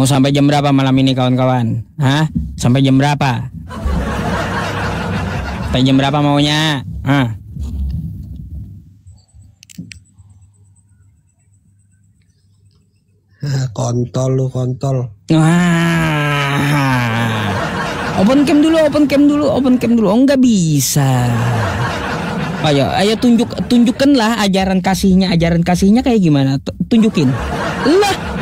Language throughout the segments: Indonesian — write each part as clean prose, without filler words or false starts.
Mau sampai jam berapa malam ini kawan-kawan? Hah? Sampai jam berapa? Sampai jam berapa maunya? Hah? Kontol lu, kontol. Wah. Open cam dulu. Oh, nggak bisa. Ayo tunjukkanlah ajaran kasihnya kayak gimana? Tunjukin. Lah.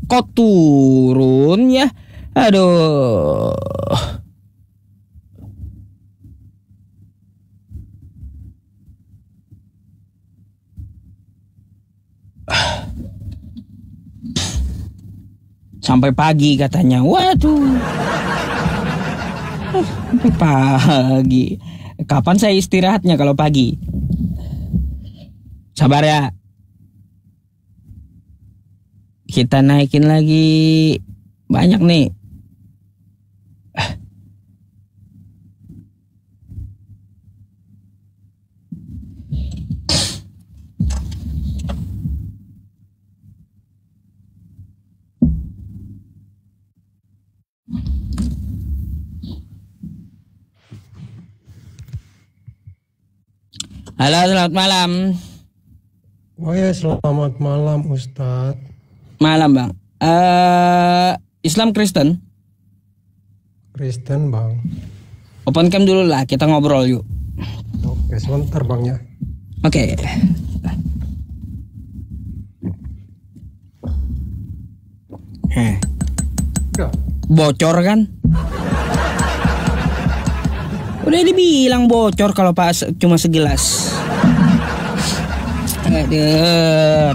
Kok turun ya? Aduh. Sampai pagi katanya. Waduh. Sampai pagi. Kapan saya istirahatnya kalau pagi? Sabar ya. Kita naikin lagi. Banyak nih. Halo, selamat malam. Oh ya, selamat malam Ustadz. Malam bang. Islam Kristen? Kristen bang. Open cam dulu lah, kita ngobrol yuk. Oke, sebentar bang ya. Oke. Udah. Bocor kan? Udah dibilang bocor kalau pas cuma segelas. Aduh.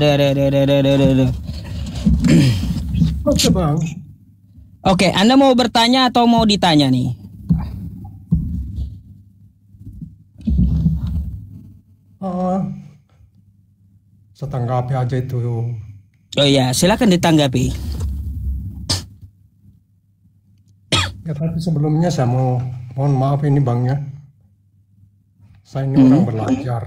Oke bang. Oke, Anda mau bertanya atau mau ditanya nih? Setanggapi aja itu. Oh iya, silakan ditanggapi. Ya tapi sebelumnya saya mohon maaf ini bang ya. Saya ini orang belajar.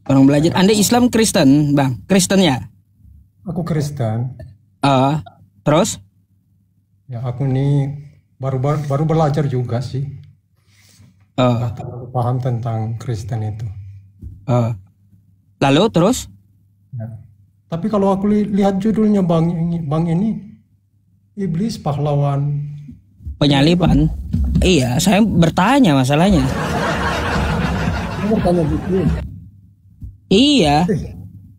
Orang belajar. Anda Islam Kristen, bang? Kristen ya? Aku Kristen. Terus? Ya aku ini baru belajar juga sih. Nggak terlalu paham tentang Kristen itu. Lalu terus? Ya. Tapi kalau aku lihat judulnya bang ini iblis pahlawan Penyaliban. Iya, saya bertanya masalahnya. Bertanya gitu. Iya.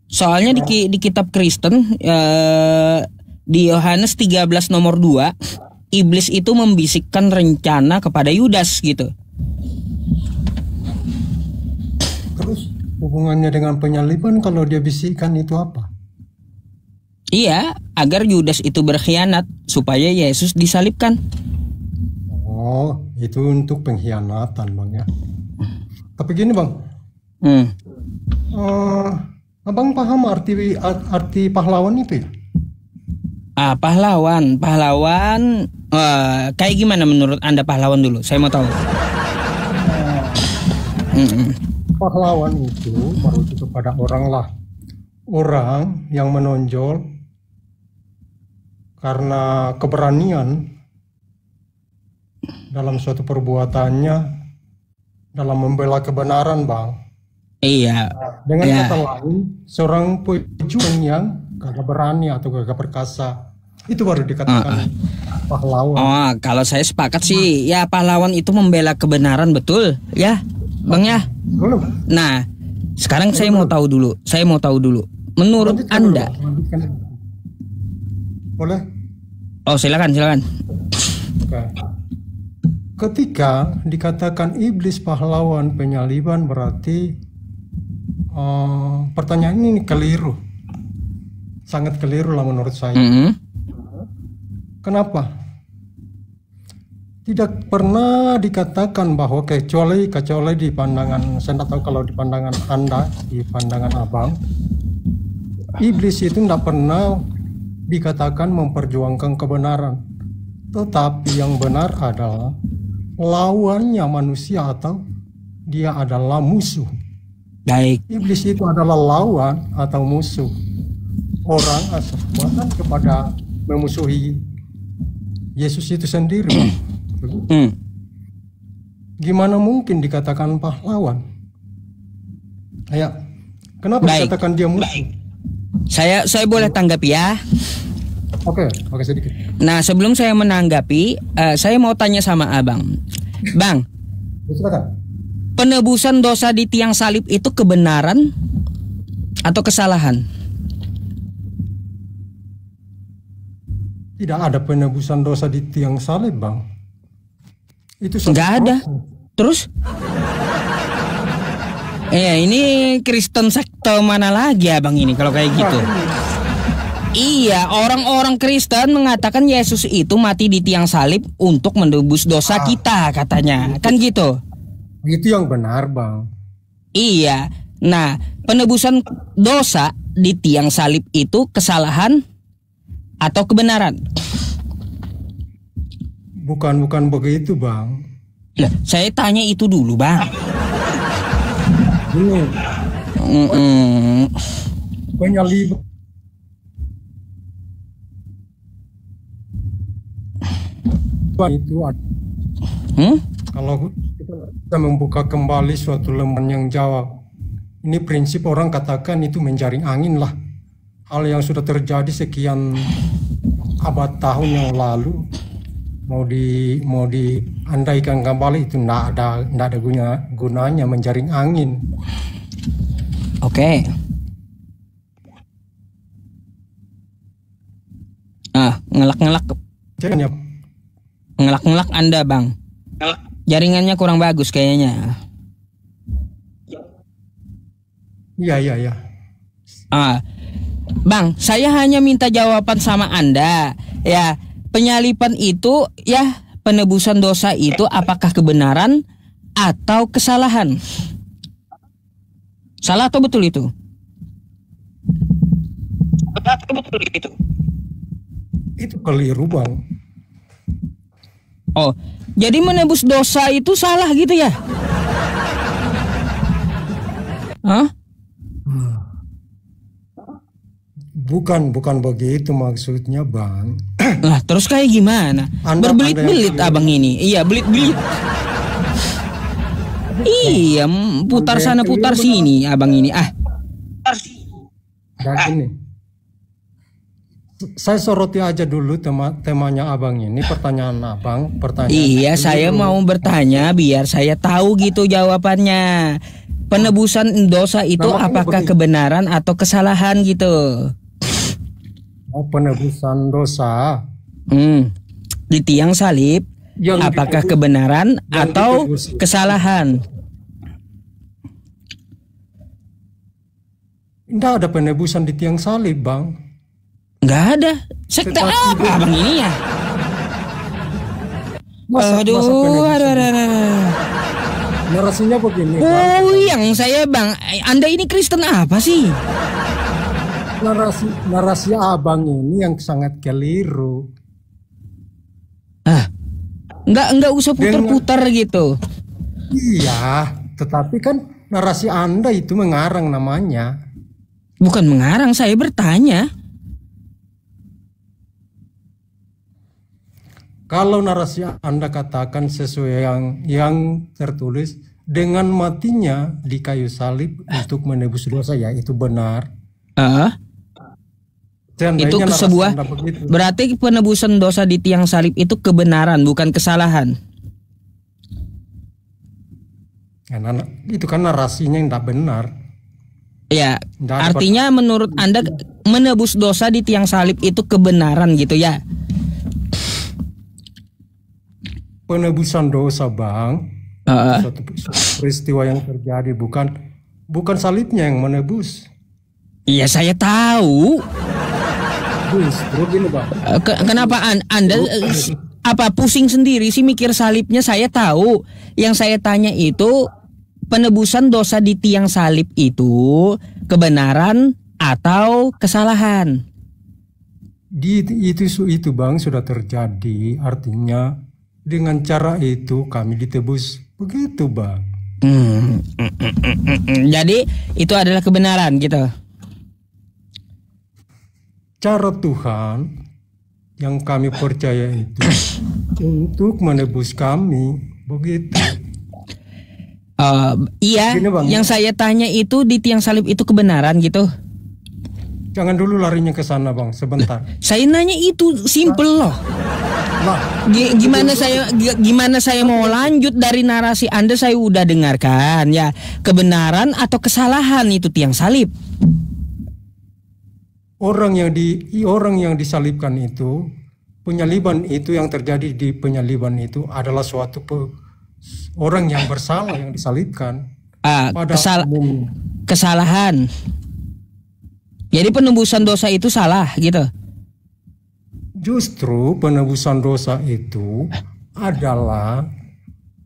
Soalnya di kitab Kristen di Yohanes 13 nomor 2, iblis itu membisikkan rencana kepada Yudas gitu. Terus hubungannya dengan penyaliban kalau dia bisikkan itu apa? Iya, agar Yudas itu berkhianat supaya Yesus disalibkan. Oh, itu untuk pengkhianatan bang ya. Tapi gini bang, abang paham arti pahlawan itu ya? Pahlawan kayak gimana menurut Anda pahlawan dulu? Saya mau tahu. Pahlawan itu merujuk kepada orang yang menonjol karena keberanian dalam suatu perbuatannya dalam membela kebenaran bang. Iya. Dengan kata lain, seorang pejuang yang gagah berani atau gagah perkasa itu baru dikatakan pahlawan. Oh, kalau saya sepakat sih, ya pahlawan itu membela kebenaran, betul ya, bang ya. Nah, sekarang saya mau tahu dulu. Menurut Anda? Boleh? Oh, silakan. Oke. Ketika dikatakan iblis pahlawan penyaliban berarti pertanyaan ini keliru, sangat keliru lah menurut saya. Kenapa? Tidak pernah dikatakan bahwa kecuali di pandangan, saya tidak tahu kalau di pandangan Anda, di pandangan abang, iblis itu tidak pernah dikatakan memperjuangkan kebenaran, tetapi yang benar adalah lawannya manusia atau dia adalah musuh. Baik. Iblis itu adalah lawan atau musuh. orang atau bahkan kepada memusuhi Yesus itu sendiri. Gimana mungkin dikatakan pahlawan? Ya, kenapa dikatakan dia musuh? Saya boleh tanggapi ya? Oke, sedikit. Nah, sebelum saya menanggapi, saya mau tanya sama abang. Bang, silakan. Penebusan dosa di tiang salib itu kebenaran atau kesalahan? Tidak ada penebusan dosa di tiang salib, Bang. Itu nggak ada. Terus? Ini Kristen sekte mana lagi abang ini kalau kayak gitu? Iya, orang-orang Kristen mengatakan Yesus itu mati di tiang salib untuk menebus dosa kita katanya. Kan gitu? Itu yang benar, Bang. Iya. Nah, penebusan dosa di tiang salib itu kesalahan atau kebenaran? Bukan begitu, Bang. Lah, saya tanya itu dulu, Bang. Ini penyalib itu kalau kita membuka kembali suatu lembaran yang jawab, ini prinsip orang katakan itu menjaring angin lah. Hal yang sudah terjadi sekian abad tahun yang lalu mau diandaikan kembali itu tidak ada gunanya menjaring angin. Oke. Ngelak-ngelak. Ngelak-ngelak Anda, Bang. Jaringannya kurang bagus kayaknya. Iya. Bang, saya hanya minta jawaban sama Anda. Ya, penyalipan itu ya, penebusan dosa itu apakah kebenaran atau kesalahan? Salah atau betul itu? Itu keliru, Bang. Oh, jadi menebus dosa itu salah gitu ya? Hah? Bukan begitu maksudnya, Bang. Lah, terus kayak gimana? Berbelit-belit abang ini. Iya, belit-belit. Iya, putar sana putar sini abang ini. Dan ini saya soroti aja dulu temanya abang ini, pertanyaan abang. Iya, saya mau bertanya biar saya tahu gitu jawabannya. Penebusan dosa itu apakah kebenaran atau kesalahan gitu? Penebusan dosa di tiang salib apakah kebenaran atau kesalahan? Tidak ada penebusan di tiang salib, Bang. Nggak ada. Sekte apa abang ini ya? Aduh. Narasinya begini. Yang saya, Bang, Anda ini Kristen apa sih? Narasi abang ini yang sangat keliru. Nggak usah putar-putar gitu. Iya, tetapi kan narasi Anda itu mengarang namanya. Bukan mengarang, saya bertanya. Kalau narasi Anda katakan sesuai yang tertulis dengan matinya di kayu salib untuk menebus dosa, ya itu benar. Itu sebuah berarti penebusan dosa di tiang salib itu kebenaran bukan kesalahan. Itu kan narasinya yang tidak benar. Ya, artinya menurut Anda menebus dosa di tiang salib itu kebenaran gitu ya? Penebusan dosa, Bang, suatu peristiwa yang terjadi, bukan salibnya yang menebus. Iya, saya tahu. Justru gini, Bang. Kenapa Anda pusing sendiri sih mikir salibnya? Saya tahu. Yang saya tanya itu penebusan dosa di tiang salib itu kebenaran atau kesalahan? Itu Bang sudah terjadi, artinya dengan cara itu kami ditebus, begitu, Bang. Jadi itu adalah kebenaran gitu. cara Tuhan yang kami percaya itu untuk menebus kami, begitu. Iya, Gini, Bang, yang saya tanya itu di tiang salib itu kebenaran gitu. jangan dulu larinya ke sana, Bang, sebentar. Saya nanya itu simple loh. Nah, Gimana saya mau lanjut dari narasi Anda, saya udah dengarkan ya, kebenaran atau kesalahan itu tiang salib. orang yang disalibkan itu, penyaliban itu yang terjadi di penyaliban itu adalah suatu orang yang bersalah yang disalibkan pada umumnya. Kesalahan. Jadi penebusan dosa itu salah gitu. Justru penebusan dosa itu adalah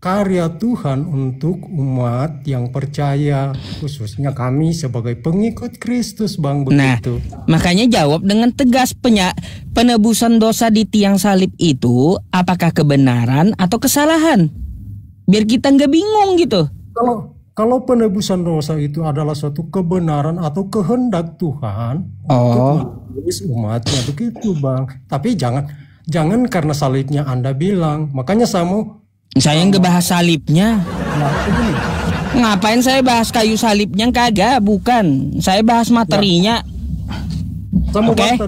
karya Tuhan untuk umat yang percaya, khususnya kami sebagai pengikut Kristus, Bang, begitu. Nah, makanya jawab dengan tegas, penebusan dosa di tiang salib itu apakah kebenaran atau kesalahan? Biar kita nggak bingung gitu. Kalau penebusan dosa itu adalah suatu kebenaran atau kehendak Tuhan untuk menebus umatnya, begitu, Bang. Tapi jangan karena salibnya Anda bilang. Makanya saya nggak bahas salibnya. Nah, begini. Ngapain saya bahas kayu salibnya? Kagak, bukan. Saya bahas materinya. Saya mau bantah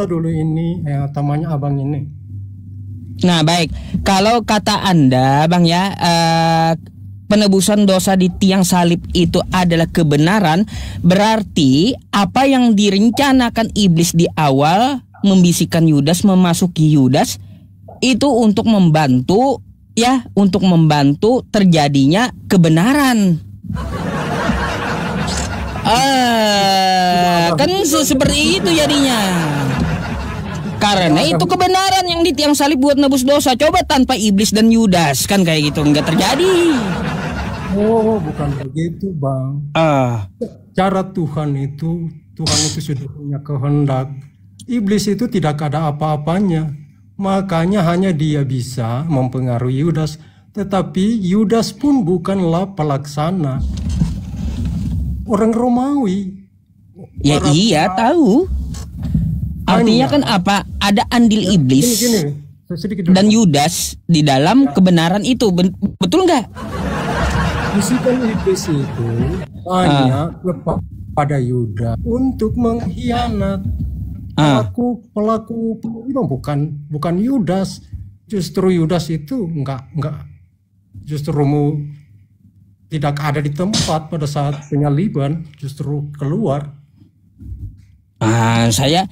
dulu ini. Tamanya abang ini. Nah, baik. Kalau kata Anda, Bang ya, penebusan dosa di tiang salib itu adalah kebenaran, berarti apa yang direncanakan iblis di awal membisikkan Yudas, memasuki Yudas itu untuk membantu terjadinya kebenaran. Kan seperti itu jadinya. Karena itu kebenaran yang di tiang salib buat nebus dosa. Coba tanpa iblis dan Yudas kan kayak gitu nggak terjadi. Oh, bukan begitu, Bang. Cara Tuhan itu sudah punya kehendak. Iblis itu tidak ada apa-apanya. Makanya hanya dia bisa mempengaruhi Yudas. Tetapi Yudas pun bukanlah pelaksana. Orang Romawi. Ya iya tahu. Artinya kan apa? Ada andil iblis dan Yudas di dalam kebenaran itu. Betul nggak? Bisikan iblis itu hanya pada Yudas untuk mengkhianat. Pelaku itu bukan Yudas. Justru Yudas itu enggak justru tidak ada di tempat pada saat penyaliban, justru keluar. Saya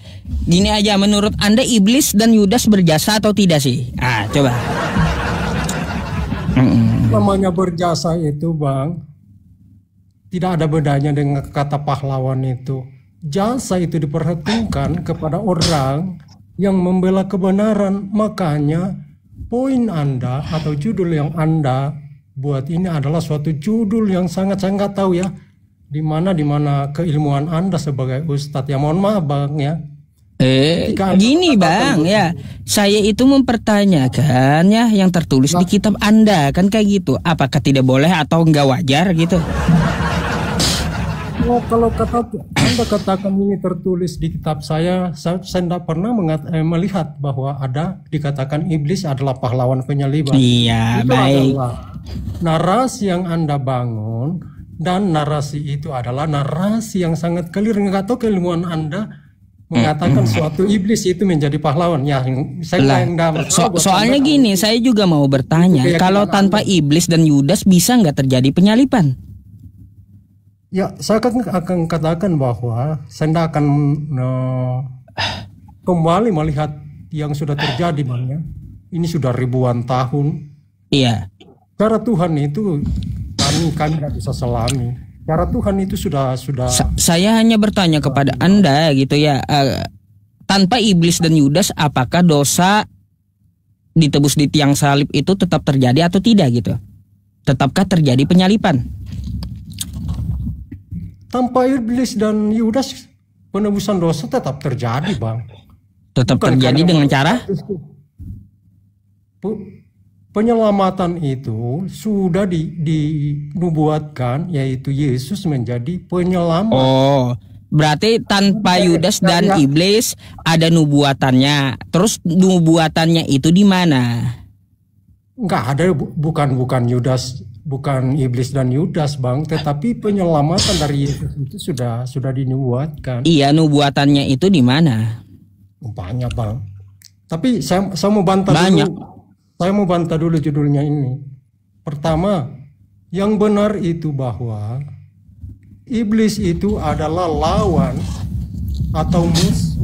gini aja, menurut Anda iblis dan Yudas berjasa atau tidak sih? Coba. Namanya berjasa itu, Bang, tidak ada bedanya dengan kata pahlawan itu. Jasa itu diperhitungkan kepada orang yang membela kebenaran. Makanya poin Anda atau judul yang Anda buat ini adalah suatu judul yang sangat-sangat tahu ya. Di mana keilmuan Anda sebagai ustadz. Ya mohon maaf, Bang ya. Gini Bang ya, saya itu mempertanyakan ya yang tertulis di kitab Anda kan kayak gitu. Apakah tidak boleh atau enggak wajar gitu? Kalau Anda katakan ini tertulis di kitab saya tidak pernah melihat bahwa ada dikatakan iblis adalah pahlawan penyaliban. Iya, itu baik. Adalah narasi yang Anda bangun, dan narasi itu adalah narasi yang sangat clear. Nggak tahu keilmuan Anda mengatakan suatu iblis itu menjadi pahlawan. Ya, soalnya gini, saya juga mau bertanya, kalau tanpa iblis dan Yudas bisa nggak terjadi penyaliban? Ya, saya akan katakan bahwa saya tidak akan kembali melihat yang sudah terjadi, Bang ya. Ini sudah ribuan tahun. Iya. Cara Tuhan itu kami tidak bisa selami. Cara Tuhan itu sudah. Saya hanya bertanya kepada Anda gitu ya. Tanpa iblis dan Yudas, apakah dosa ditebus di tiang salib itu tetap terjadi atau tidak gitu? Tetapkah terjadi penyaliban? Tanpa iblis dan Yudas, penebusan dosa tetap terjadi, Bang. Tetap terjadi dengan cara? Penyelamatan itu sudah dinubuatkan, yaitu Yesus menjadi penyelamat. Berarti tanpa Yudas dan ya. iblis ada nubuatannya. Terus nubuatannya itu di mana? Nggak ada, bukan Yudas, bukan iblis dan Yudas, Bang, tetapi penyelamatan dari Yesus itu sudah dinubuatkan. Iya, nubuatannya itu di mana? Banyak, Bang. Tapi saya mau bantah Banyak. dulu. Saya mau bantah dulu judulnya ini. Pertama, yang benar itu bahwa iblis itu adalah lawan atau musuh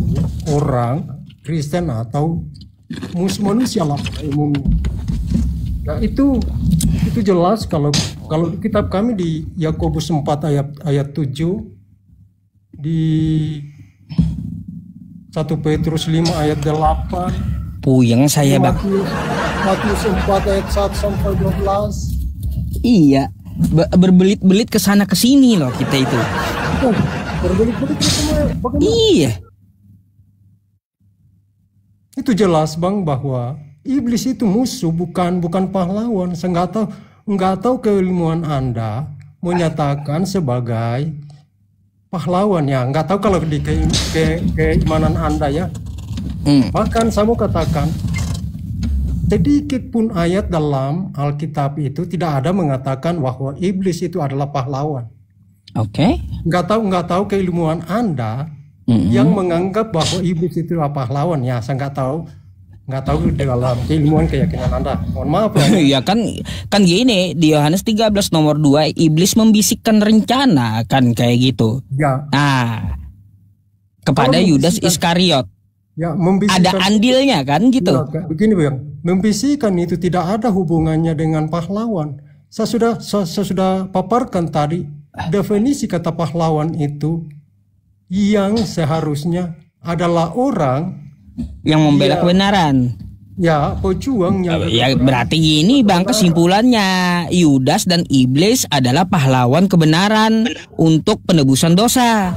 orang Kristen atau musuh manusia lah umumnya. Nah, itu jelas kalau kitab kami di Yakobus 4 ayat 7, di 1 Petrus 5 ayat 8, Puyeng saya, Bang. Matius 4 ayat 1 sampai 12. Iya, berbelit-belit ke sana ke sini loh kita itu. Berbelit-belit semua. Bagaimana? Iya. Itu jelas, Bang, bahwa iblis itu musuh, bukan pahlawan. Saya nggak tahu keilmuan Anda menyatakan sebagai pahlawan ya. Nggak tahu kalau di keimanan Anda ya. Bahkan saya mau katakan, sedikit pun ayat dalam Alkitab itu tidak ada mengatakan bahwa iblis itu adalah pahlawan. Oke. Nggak tahu keilmuan Anda yang menganggap bahwa iblis itu adalah pahlawan ya. Saya nggak tahu dalam keilmuan keyakinan Anda. Mohon maaf ya. Iya kan gini, di Yohanes 13 nomor 2 iblis membisikkan rencana kan kayak gitu. Ya. Nah, kepada Kalau Yudas membisikkan- Iskariot. Ya, Ada andilnya kan gitu. Ya, begini, Bang. Membisikkan itu tidak ada hubungannya dengan pahlawan. Saya sudah paparkan tadi definisi kata pahlawan itu yang seharusnya adalah orang Yang membela kebenaran. ya pejuang yang Ya berarti gini Bang, kesimpulannya Yudas dan iblis adalah pahlawan kebenaran untuk penebusan dosa.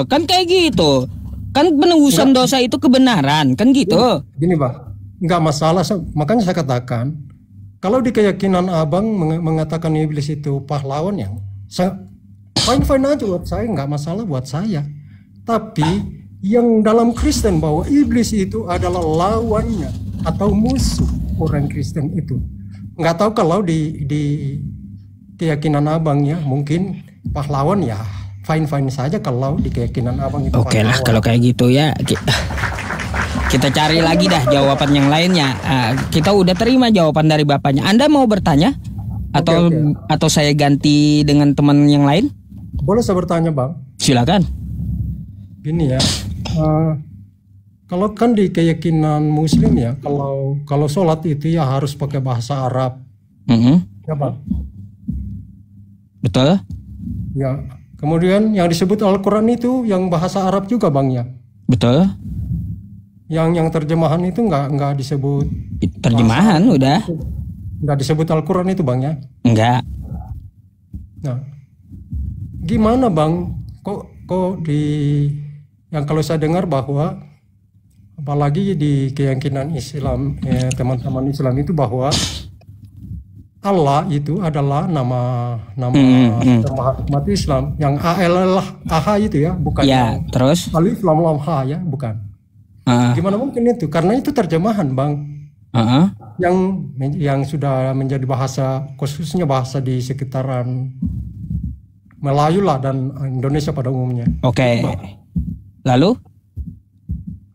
Kan kayak gitu. Kan penebusan dosa itu kebenaran, kan gitu. Gini, Bang, nggak masalah. Makanya saya katakan, kalau di keyakinan Abang mengatakan iblis itu pahlawan, yang fine aja buat saya, nggak masalah buat saya. Tapi yang dalam Kristen bahwa iblis itu adalah lawannya atau musuh orang Kristen itu, nggak tahu kalau di keyakinan Abang ya, mungkin pahlawan ya. Fine saja kalau di keyakinan Abang itu. Oke lah kalau kayak gitu ya. Kita cari lagi dah jawaban yang lainnya. Kita udah terima jawaban dari bapaknya. Anda mau bertanya atau saya ganti dengan teman yang lain? Boleh saya bertanya, Bang? Silakan. Gini ya, kalau kan di keyakinan Muslim ya, kalau sholat itu ya harus pakai bahasa Arab, ya, Bang? Betul? Ya. Kemudian yang disebut Al-Quran itu yang bahasa Arab juga, Bang, ya? Betul. Yang terjemahan itu nggak disebut Terjemahan udah. Nggak disebut Al-Quran itu, Bang, ya? Enggak. Nah, gimana, Bang? Kok yang kalau saya dengar bahwa apalagi di keyakinan Islam, teman-teman Islam itu bahwa Allah itu adalah nama umat Islam yang AH itu ya, bukan ya, terus Alif Lam Lam Ha ya, bukan. Gimana mungkin itu? Karena itu terjemahan, Bang. Yang sudah menjadi bahasa, khususnya bahasa di sekitaran Melayu lah dan Indonesia pada umumnya. Oke. Lalu?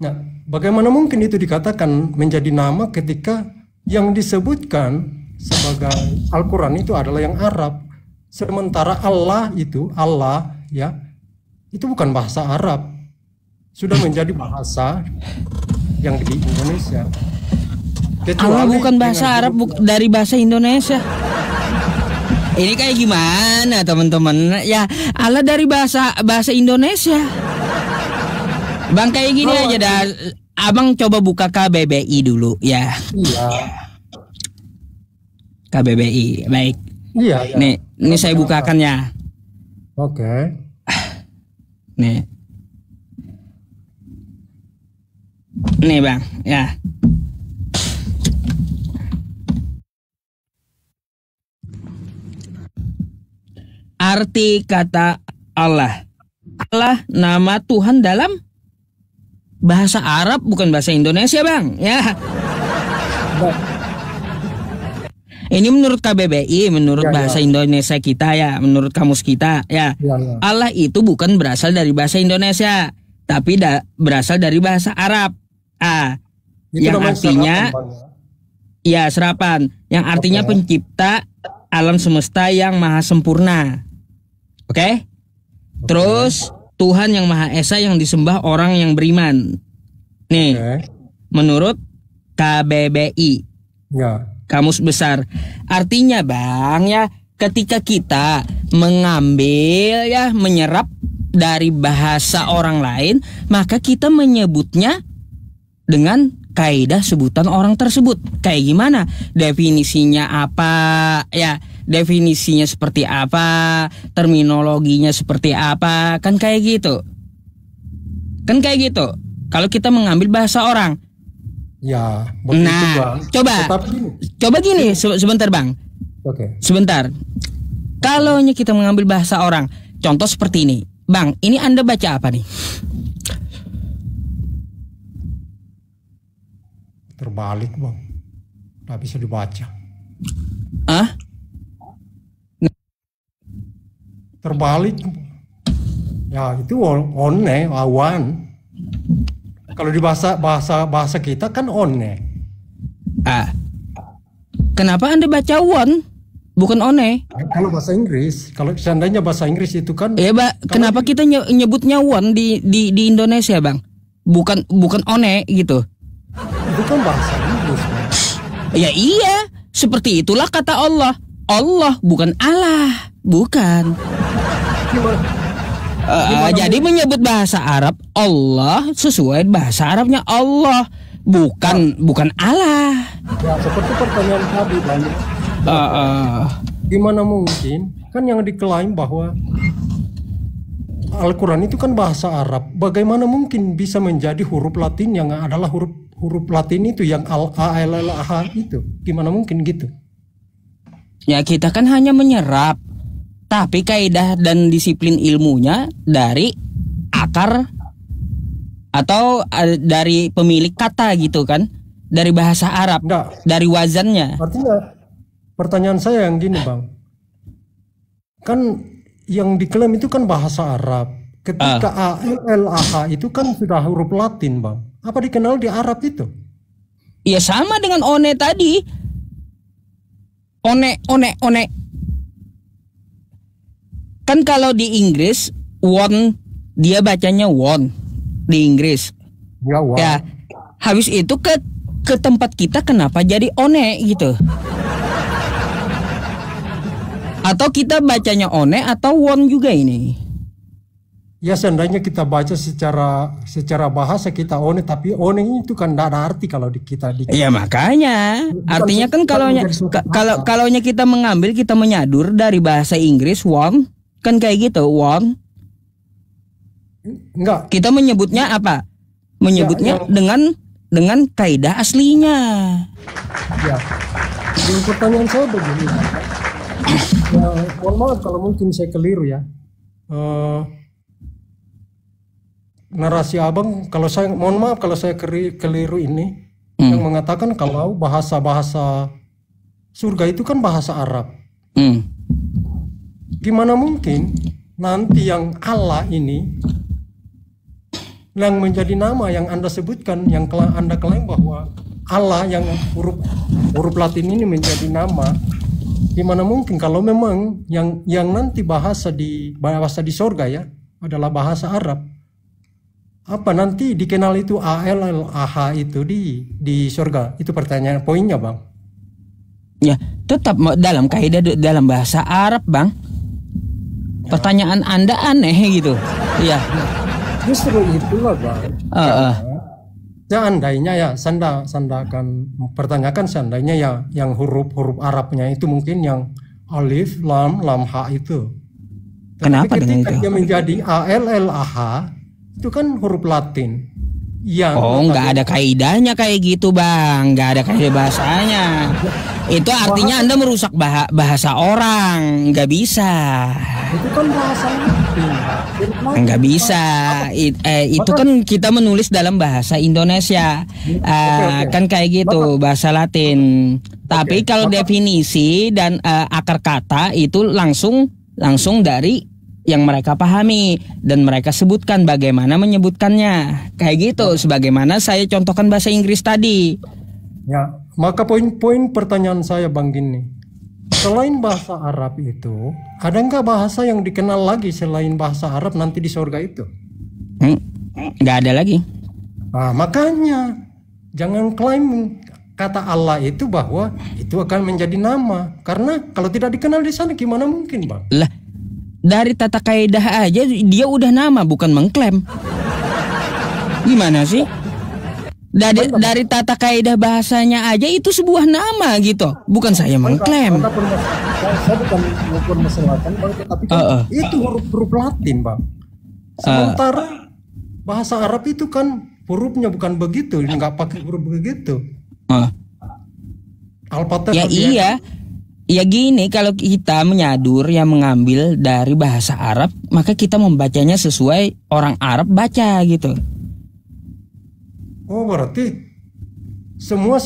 Nah, bagaimana mungkin itu dikatakan menjadi nama ketika yang disebutkan sebagai Al-Quran itu adalah yang Arab, sementara Allah ya itu bukan bahasa Arab, sudah menjadi bahasa yang di Indonesia. Allah bukan bahasa Arab, dari bahasa Indonesia. Ini kayak gimana teman-teman? Ya Allah dari bahasa Indonesia. Bang kayak gini aja dah. Abang coba buka KBBI dulu ya. Iya. KBBI, baik. Iya. Nih saya bukakan ya. Oke. Nih Bang, ya. arti kata Allah. Allah nama Tuhan dalam bahasa Arab, bukan bahasa Indonesia, Bang. Ya. Ini menurut KBBI, menurut bahasa Indonesia kita ya, menurut kamus kita ya. Allah itu bukan berasal dari bahasa Indonesia, tapi berasal dari bahasa Arab. Yang artinya ya serapan, yang artinya pencipta alam semesta yang maha sempurna. Oke? Terus Tuhan yang Maha Esa yang disembah orang yang beriman. Nih, menurut KBBI. Ya. Kamus Besar. Artinya, Bang, ya, ketika kita mengambil ya, menyerap dari bahasa orang lain, maka kita menyebutnya dengan kaidah sebutan orang tersebut. Kayak gimana? Definisinya apa? Ya, definisinya seperti apa? Terminologinya seperti apa? Kan kayak gitu. Kalau kita mengambil bahasa orang. Ya, begitu, Bang. Coba gini, sebentar, Bang. Oke. Sebentar. Kalau kita mengambil bahasa orang, contoh seperti ini. Bang, ini Anda baca apa nih? Terbalik, Bang. Nggak bisa dibaca. Terbalik. Ya, itu one, awan. Kalau di bahasa kita kan one. Kenapa Anda baca one, bukan one? Kalau bahasa Inggris, kalau seandainya bahasa Inggris itu kan. Ya, kenapa kita nyebutnya one di Indonesia, Bang? Bukan one gitu. Itu kan bahasa Inggris, Bang. Ya iya, seperti itulah kata Allah. Allah bukan Allah, bukan. Jadi menyebut bahasa Arab Allah sesuai bahasa Arabnya Allah, bukan Allah. Ya, seperti pertanyaan tadi, Bang. Gimana mungkin? Kan yang diklaim bahwa Al-Quran itu kan bahasa Arab. Bagaimana mungkin bisa menjadi huruf Latin yang adalah huruf Latin itu yang A-L-L-A-H itu? Gimana mungkin gitu? Ya, kita kan hanya menyerap. Tapi kaidah dan disiplin ilmunya dari akar atau dari pemilik kata gitu kan, dari bahasa Arab. Dari wazannya. Artinya pertanyaan saya yang gini, Bang, kan yang diklaim itu kan bahasa Arab. Ketika A-L-L-A-H itu kan sudah huruf Latin, Bang. Apa dikenal di Arab itu? Ya sama dengan one tadi. One. Kan kalau di Inggris won, dia bacanya won di Inggris. Ya, won. Ya. Habis itu ke tempat kita kenapa jadi one gitu? Atau kita bacanya one atau won juga ini? Ya, seandainya kita baca secara bahasa kita one, tapi one itu kan tidak ada arti kalau kita. Ya makanya, artinya kan kalau kita mengambil, kita menyadur dari bahasa Inggris won, kan kayak gitu, won. Enggak. Kita menyebutnya apa? Menyebutnya dengan kaidah aslinya. Ya. Jadi pertanyaan saya begini. Ya, mohon maaf kalau mungkin saya keliru ya. Narasi Abang, kalau saya mohon maaf kalau saya keliru ini, yang mengatakan kalau bahasa surga itu kan bahasa Arab. Gimana mungkin nanti yang Allah ini yang menjadi nama yang Anda sebutkan, yang Anda klaim bahwa Allah yang huruf Latin ini menjadi nama, gimana mungkin kalau memang yang nanti bahasa di surga ya adalah bahasa Arab? Apa nanti dikenal itu A-L-L-A-H itu di surga? Itu pertanyaan poinnya, Bang. Ya, tetap dalam kaidah dalam bahasa Arab, Bang. Pertanyaan Anda aneh gitu. Iya. Justru itulah, Bang. Seandainya ya, Sanda akan mempertanyakan seandainya ya yang huruf Arabnya itu mungkin yang alif, lam, ha itu. Kenapa dengan itu? Ketika dia menjadi A-L-L-A-H itu kan huruf Latin. Nggak ada kaidahnya kayak gitu, Bang. Nggak ada kaidah bahasanya. Itu artinya Anda merusak bahasa orang. Nggak bisa. Itu kan bahasa Latin. Nggak bisa. Itu kan kita menulis dalam bahasa Indonesia. Kan kayak gitu, bahasa Latin. Tapi kalau definisi dan akar kata itu langsung dari yang mereka pahami dan mereka sebutkan bagaimana menyebutkannya. Kayak gitu, sebagaimana saya contohkan bahasa Inggris tadi. Ya, maka poin-poin pertanyaan saya Bang gini. Selain bahasa Arab itu, ada nggak bahasa yang dikenal lagi selain bahasa Arab nanti di surga itu? Nggak ada lagi. Nah, makanya jangan klaim kata Allah itu bahwa itu akan menjadi nama. Karena kalau tidak dikenal di sana gimana mungkin, Bang? Lah, dari tata kaidah aja dia udah nama, bukan mengklaim. Gimana sih? Dari tata kaidah bahasanya aja itu sebuah nama gitu, bukan saya mengklaim. Saya bukan mempermasalahkan, Bang, tapi kan itu huruf Latin, Bang. Sementara bahasa Arab itu kan hurufnya bukan begitu, nggak pakai huruf begitu. Al-Fatihah. Ya iya. Ya gini, kalau kita menyadur yang mengambil dari bahasa Arab, maka kita membacanya sesuai orang Arab baca gitu. Oh, berarti semua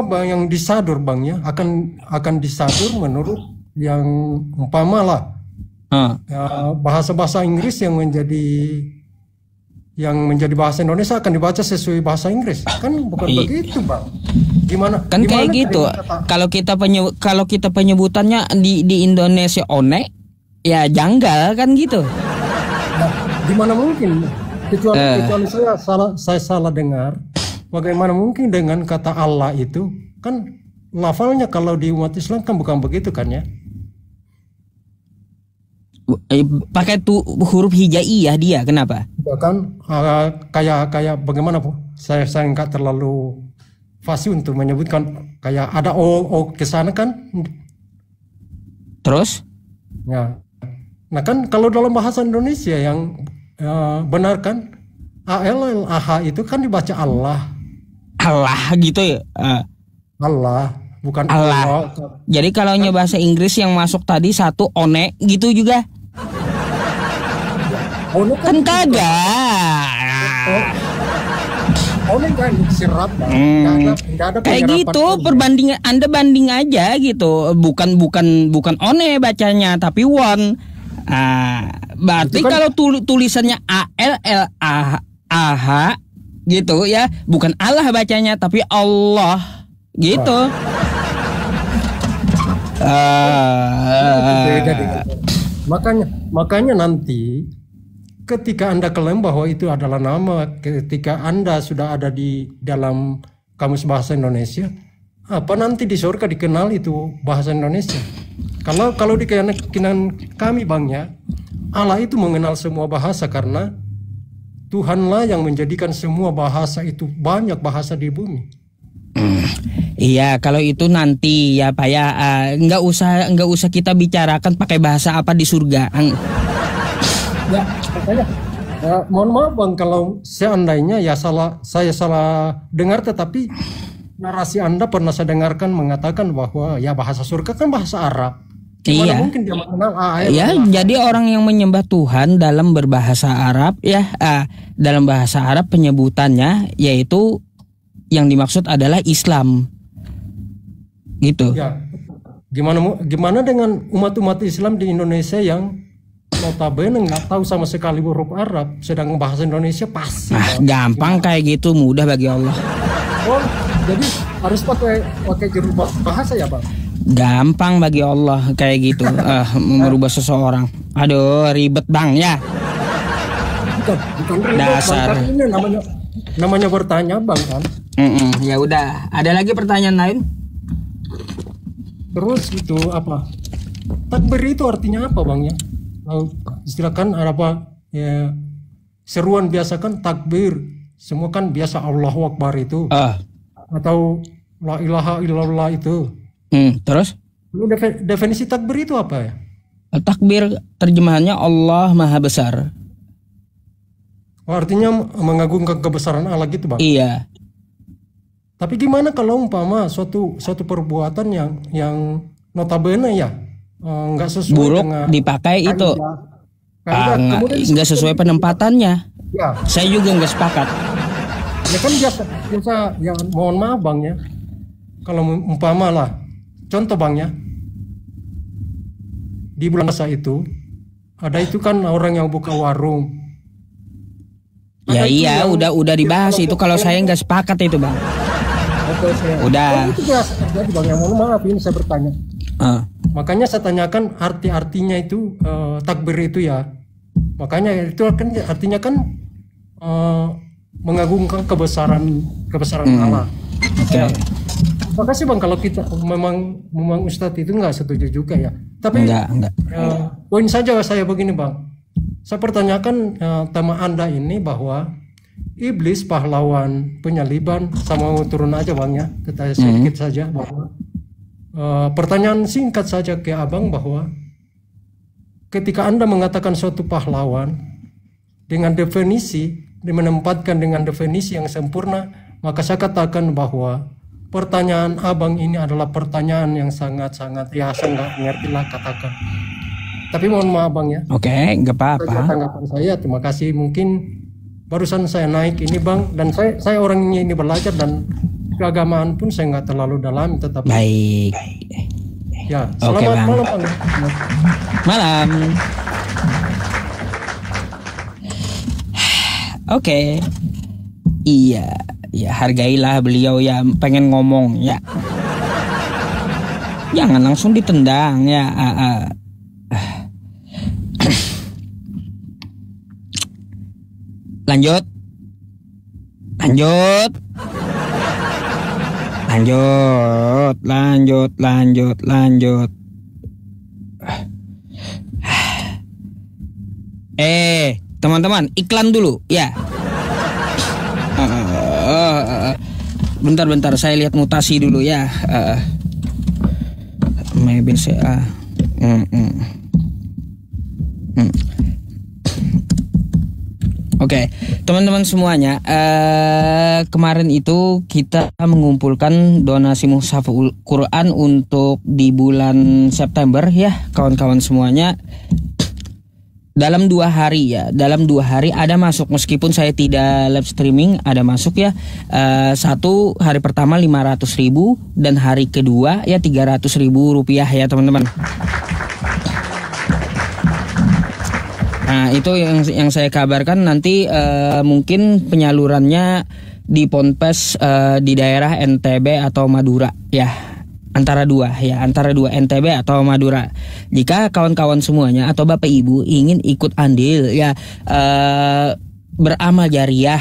bang yang disadur Bangnya akan disadur menurut yang umpama lah. Ya, bahasa Inggris yang menjadi bahasa Indonesia akan dibaca sesuai bahasa Inggris. Kan bukan begitu, Bang. Gimana? Kan kayak gitu. Kalau kita penyebutannya di Indonesia one, ya janggal kan gitu. Nah, gimana mungkin? Kecuali saya salah dengar. Bagaimana mungkin dengan kata Allah itu kan lafalnya kalau di umat Islam kan bukan begitu kan ya? Pakai tuh huruf hijaiyah dia, kenapa? Bahkan kayak bagaimana Bu? Saya nggak terlalu fasih untuk menyebutkan, kayak ada o ke sana kan? Terus? Ya. Nah kan kalau dalam bahasa Indonesia yang benar kan ALLAH itu kan dibaca Allah. Allah gitu ya? Allah, bukan Allah. Jadi kalau bahasa Inggris yang masuk tadi satu one gitu juga? Kan kagak. Kan sirap, kayak gitu perbandingan Anda banding aja gitu, bukan one bacanya tapi one. Berarti kan, kalau tulisannya ALLAH gitu ya, bukan Allah bacanya tapi Allah gitu. Makanya nanti ketika Anda klaim bahwa itu adalah nama, ketika Anda sudah ada di dalam kamus bahasa Indonesia, apa nanti di surga dikenal itu bahasa Indonesia? Kalau di keyakinan kami Bangnya, Allah itu mengenal semua bahasa karena Tuhanlah yang menjadikan semua bahasa itu, banyak bahasa di bumi. Iya, kalau itu nanti ya Pak ya, nggak usah kita bicarakan pakai bahasa apa di surga. Ya, makanya mohon maaf Bang kalau seandainya saya salah dengar, tetapi narasi Anda pernah saya dengarkan mengatakan bahwa ya bahasa surga kan bahasa Arab. Gimana mungkin dia mengenal ya, jadi orang yang menyembah Tuhan dalam berbahasa Arab ya, dalam bahasa Arab penyebutannya yaitu yang dimaksud adalah Islam. Gitu. Ya. Gimana dengan umat Islam di Indonesia yang notabene nggak tahu sama sekali huruf Arab, sedang bahasa Indonesia pasti. Gampang kayak gitu, mudah bagi Allah. Oh, jadi harus pakai juru bahasa ya, Bang? Gampang bagi Allah kayak gitu, merubah seseorang. Aduh, ribet Bang ya. Bukan ribet, dasar. Bang, ini namanya bertanya Bang kan. Ya udah, ada lagi pertanyaan lain? Terus itu apa? Takbir itu artinya apa Bang ya? Istilahkan apa ya, seruan biasa kan takbir, semua kan biasa Allahu Akbar itu, atau la ilaha illallah itu. Terus? Definisi takbir itu apa ya? Takbir terjemahannya Allah Maha Besar. Artinya mengagungkan kebesaran Allah gitu Bang. Iya. Tapi gimana kalau umpama suatu perbuatan yang notabene ya nggak sesuai Buruk dengan dipakai itu. kaidah. Kemudian Nggak sesuai penempatannya. ya, Saya juga nggak sepakat. ya kan biasa ya, mohon maaf Bang ya. Kalau umpama lah, contoh Bang ya, di bulan puasa itu ada itu kan orang yang buka warung. Ya Ada itu iya, yang- udah dibahas itu. Kalau saya nggak sepakat itu bang. Udah. Itu biasa terjadi Bang ya, mohon maaf ini saya bertanya. Ah. Makanya saya tanyakan arti-artinya itu takbir itu ya. Makanya itu kan artinya kan mengagungkan kebesaran Allah. Oke. Ya. Makasih Bang kalau kita memang Ustadz itu nggak setuju juga ya. Tapi Enggak. poin saja saya begini Bang. Saya pertanyakan tema Anda ini bahwa iblis pahlawan penyaliban, sama mau turun aja Bang ya. Kita sedikit saja bahwa pertanyaan singkat saja ke Abang bahwa ketika Anda mengatakan suatu pahlawan dengan definisi, menempatkan dengan definisi yang sempurna, maka saya katakan bahwa pertanyaan Abang ini adalah pertanyaan yang sangat-sangat, ya saya nggak ngerti lah katakan. Tapi mohon maaf Bang ya. Oke, nggak apa-apa. Tanggapan saya, terima kasih. Mungkin barusan saya naik ini Bang, dan saya orangnya ini belajar dan keagamaan pun saya nggak terlalu dalam, tetapi Baik. ya Oke, selamat Bang. malam Bang. Malam. Oke. Iya, ya hargailah beliau ya pengen ngomong ya. Jangan langsung ditendang ya. Lanjut. Teman-teman, iklan dulu ya. Bentar, saya lihat mutasi dulu ya. Maybe saya. Oke, teman-teman semuanya, kemarin itu kita mengumpulkan donasi mushaful Quran untuk di bulan September ya, kawan-kawan semuanya. Dalam 2 hari ya, dalam 2 hari ada masuk, meskipun saya tidak live streaming, ada masuk ya. Satu hari pertama 500.000 dan hari kedua ya 300.000 rupiah ya teman-teman. Nah itu yang saya kabarkan nanti mungkin penyalurannya di Ponpes di daerah NTB atau Madura ya. Antara dua NTB atau Madura. Jika kawan-kawan semuanya atau Bapak Ibu ingin ikut andil ya, beramal jariah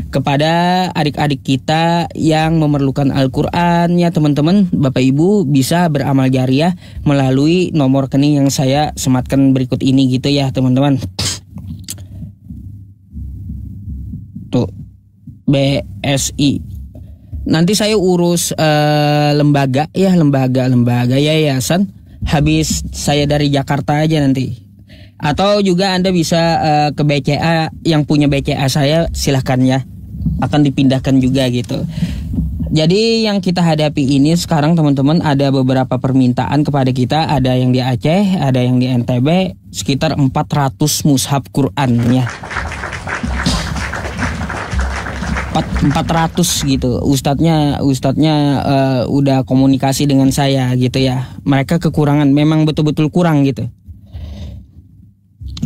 kepada adik-adik kita yang memerlukan Al-Quran ya teman-teman. Bapak Ibu bisa beramal jariah melalui nomor rekening yang saya sematkan berikut ini gitu ya teman-teman. Tuh, BSI. Nanti saya urus lembaga yayasan. Habis saya dari Jakarta aja nanti. Atau juga Anda bisa ke BCA, yang punya BCA saya silahkan ya. Akan dipindahkan juga gitu. Jadi yang kita hadapi ini sekarang teman-teman, ada beberapa permintaan kepada kita. Ada yang di Aceh, ada yang di NTB, sekitar 400 mushaf Quran ya. 400 gitu. Ustadznya udah komunikasi dengan saya gitu ya. Mereka kekurangan, memang betul-betul kurang gitu.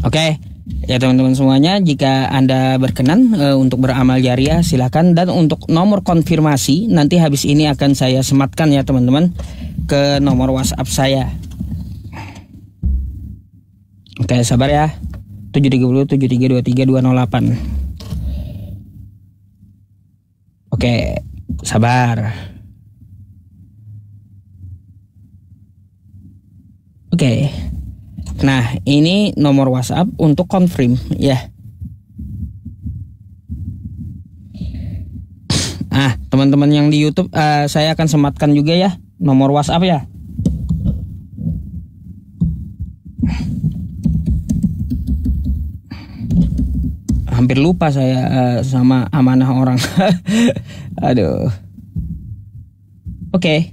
Oke. Ya teman-teman semuanya, jika Anda berkenan untuk beramal jariah silakan, dan untuk nomor konfirmasi nanti habis ini akan saya sematkan ya teman-teman ke nomor WhatsApp saya. Oke, sabar ya. 730 7323 208. Oke, sabar. Oke. Nah, ini nomor WhatsApp untuk confirm ya. Teman-teman yang di YouTube, saya akan sematkan juga ya nomor WhatsApp ya. Hampir lupa saya sama amanah orang. Aduh. Oke.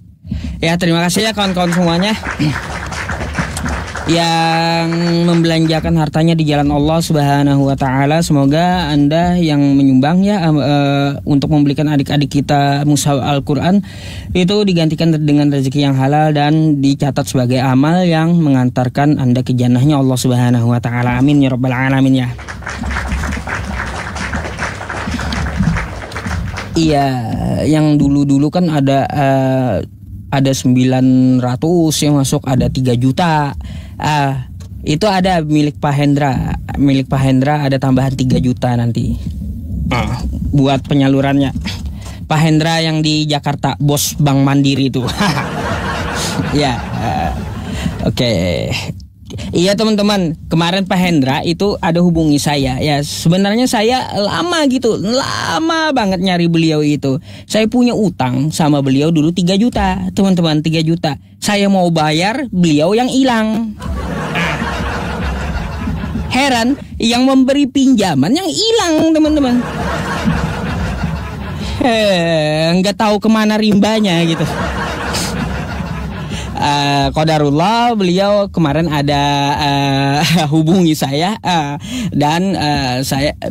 Ya, terima kasih ya kawan-kawan semuanya yang membelanjakan hartanya di jalan Allah Subhanahu wa taala. Semoga Anda yang menyumbang ya untuk membelikan adik-adik kita mushaf Al-Qur'an itu digantikan dengan rezeki yang halal dan dicatat sebagai amal yang mengantarkan Anda ke jannahnya Allah Subhanahu wa taala. Amin ya rabbal alamin ya. Iya, yang dulu-dulu kan ada 900 yang masuk, ada 3 juta. Itu ada milik Pak Hendra. Milik Pak Hendra ada tambahan 3 juta nanti. Buat penyalurannya. Pak Hendra yang di Jakarta, bos Bank Mandiri itu. Ya. Oke. Iya teman-teman, kemarin Pak Hendra itu ada hubungi saya. Ya sebenarnya saya lama banget nyari beliau itu. Saya punya utang sama beliau dulu 3 juta, teman-teman, 3 juta. Saya mau bayar, beliau yang hilang. Heran, yang memberi pinjaman yang hilang, teman-teman. Nggak tahu kemana rimbanya gitu. Qadarullah beliau kemarin ada hubungi saya dan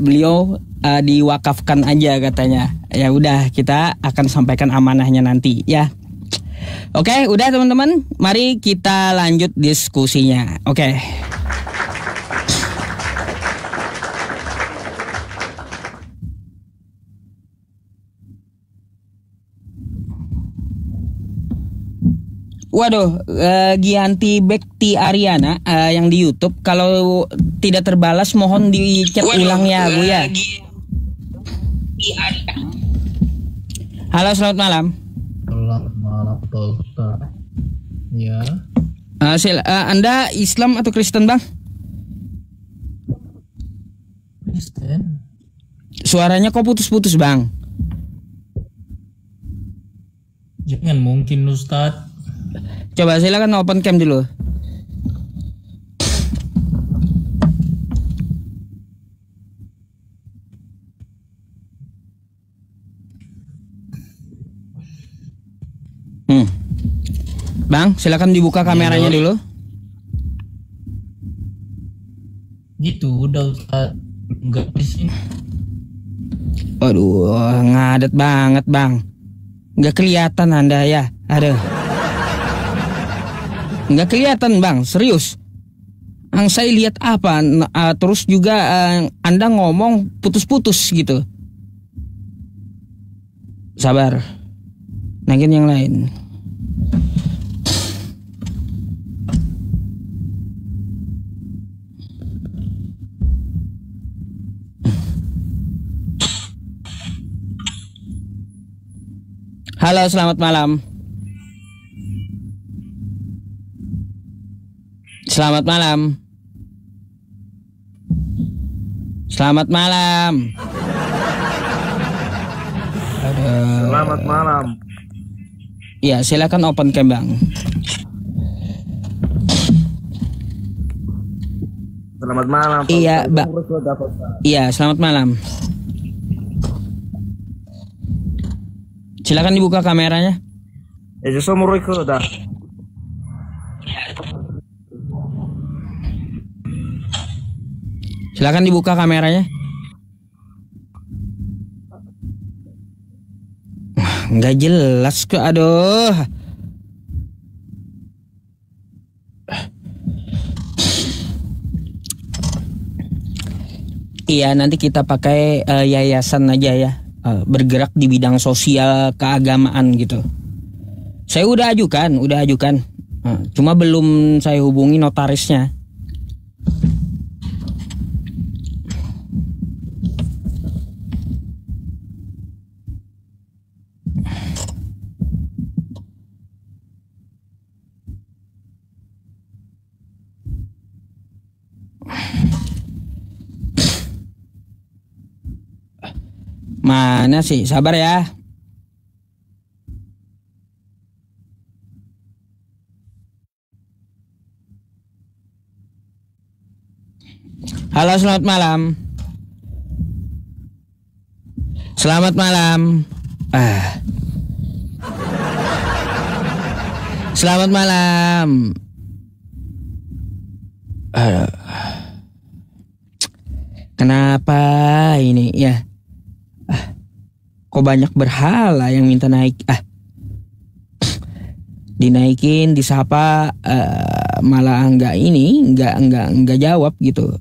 beliau diwakafkan aja katanya. Ya udah, kita akan sampaikan amanahnya nanti ya. Oke, udah teman-teman, mari kita lanjut diskusinya. Oke. Waduh, Gianti Bekti Ariana yang di YouTube, kalau tidak terbalas mohon di-chat ulang ya Bu ya. Halo, selamat malam. Selamat malam Pak Ustaz. Ya. Anda Islam atau Kristen, Bang? Kristen. Suaranya kok putus-putus, Bang? Jangan mungkin Ustaz. Coba silakan open cam dulu. Bang, silakan dibuka kameranya dulu. Gitu udah Ustaz. Enggak di sini. Aduh, ngadet banget, Bang. Nggak kelihatan Anda ya. Aduh. Nggak kelihatan, Bang, serius. Yang saya lihat apa? Terus juga Anda ngomong putus-putus gitu. Sabar. Naikin yang lain. Halo, selamat malam. Selamat malam. Selamat malam. Selamat malam. Ya, silakan open cam, Bang. Selamat malam. Iya, Bang. Iya, selamat malam. Silakan dibuka kameranya. Silakan dibuka kameranya. Nggak jelas ke, aduh. Iya, nanti kita pakai yayasan aja ya, bergerak di bidang sosial keagamaan gitu. Saya udah ajukan. Cuma belum saya hubungi notarisnya. Mana sih? Sabar ya. Halo, selamat malam. Selamat malam. Selamat malam. Aduh. Kenapa ini ya? Kok banyak berhala yang minta naik? Dinaikin, disapa, malah enggak jawab gitu.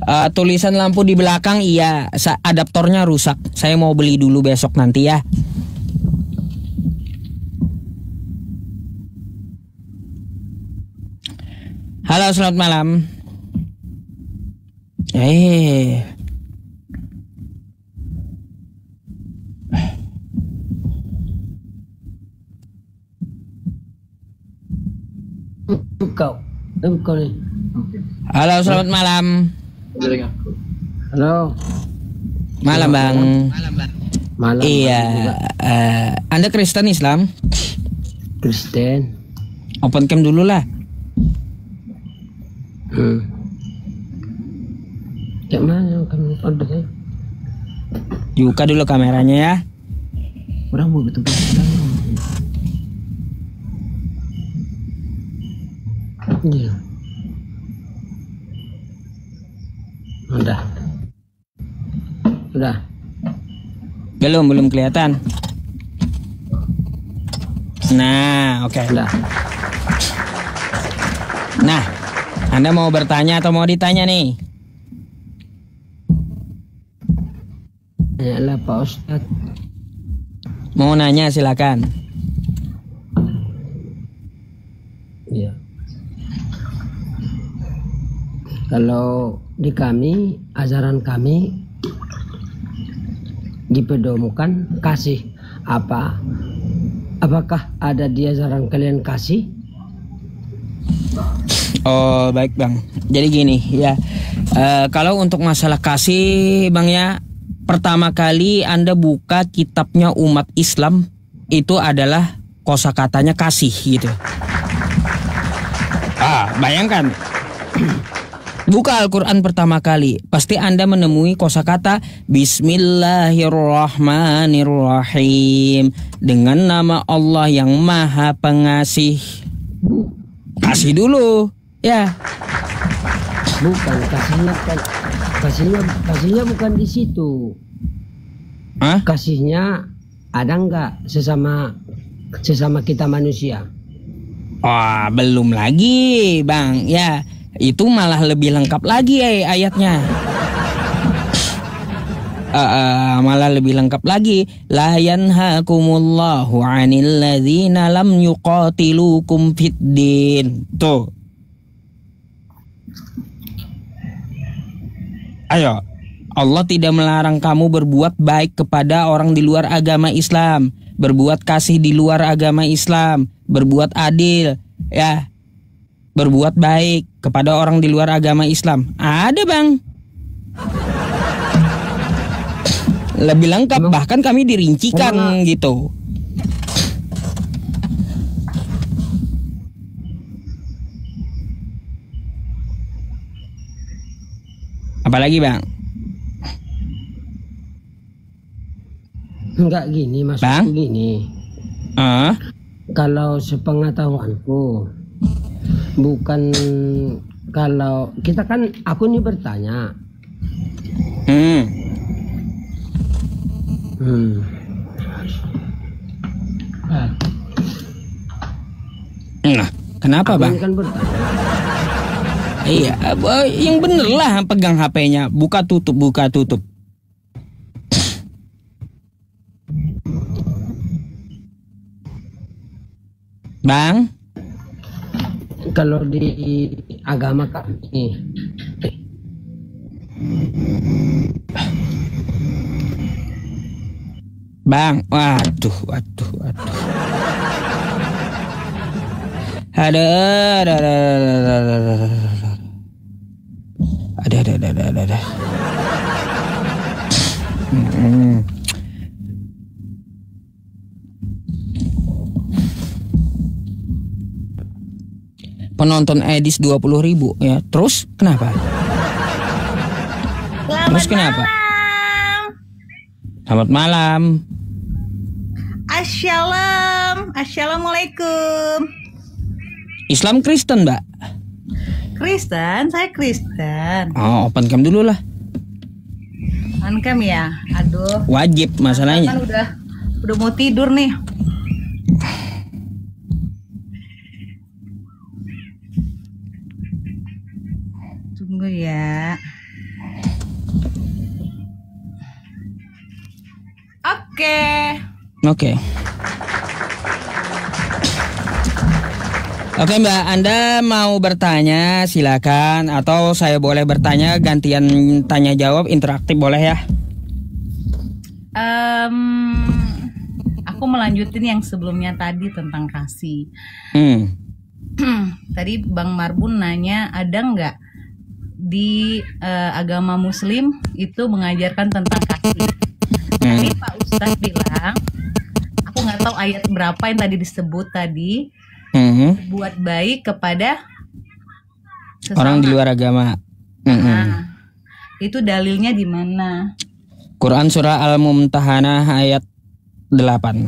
Tulisan lampu di belakang iya, adaptornya rusak. Saya mau beli dulu besok nanti ya. Halo, selamat malam. Kau nih. Halo, selamat malam. Halo. Malam, Bang. Malam. Iya. Anda Kristen Islam? Kristen. Open cam dulu lah. Cak mana kamu order? Buka dulu kameranya ya. Orang mau betul. Iya. Udah. Belum kelihatan. Nah, oke. Udah. Nah, Anda mau bertanya atau mau ditanya nih? Yalah Pak Ustadz. Mau nanya silakan. Iya. Kalau di kami, ajaran kami dipedomukan kasih. Apakah ada di ajaran kalian kasih? Oh, baik Bang. Jadi gini ya, kalau untuk masalah kasih Bang ya, pertama kali Anda buka kitabnya umat Islam itu adalah kosakatanya kasih gitu. Bayangkan. Buka Al-Quran pertama kali, pasti Anda menemui kosakata Bismillahirrahmanirrahim, dengan nama Allah yang Maha Pengasih. Kasih dulu, ya. Bukan kasihnya bukan di situ. Hah? Kasihnya ada nggak sesama kita manusia? Oh, belum lagi, Bang. Ya. Itu malah lebih lengkap lagi ayatnya. Malah lebih lengkap lagi. La yanhakumullahu 'anil ladzina lam yuqatilukum fiddin. Tuh. Ayo. Allah tidak melarang kamu berbuat baik kepada orang di luar agama Islam, berbuat kasih di luar agama Islam, berbuat adil, ya. Berbuat baik kepada orang di luar agama Islam. Ada Bang. Lebih lengkap, bahkan kami dirincikan gitu. Apalagi Bang? Enggak gini maksudku Bang? Gini. Kalau sepengetahuanku, bukan kalau kita kan, aku nih bertanya. Nah, kenapa aku Bang? kan bertanya. Iya, yang bener lah pegang HP-nya, buka tutup. Bang? Kalau di agama kami, Bang, waduh. Ada. penonton Edis 20.000 ya. Terus kenapa? Terus kenapa? Selamat malam. Assalamualaikum. Islam Kristen, Mbak? Kristen, saya Kristen. Oh, open cam dulu lah. Ankam ya. Aduh. Wajib masalahnya. Kan udah mau tidur nih. Tunggu ya. Oke. Oke Mbak, Anda mau bertanya silakan, atau saya boleh bertanya gantian tanya jawab interaktif boleh ya? Aku melanjutin yang sebelumnya tadi tentang kasih. Tadi Bang Marbun nanya ada nggak di agama Muslim itu mengajarkan tentang kasih. Tapi Pak Ustadz bilang, aku nggak tahu ayat berapa yang tadi disebut tadi. Buat baik kepada sesama. Orang di luar agama. Itu dalilnya di mana? Quran surah Al-Mumtahanah ayat 8.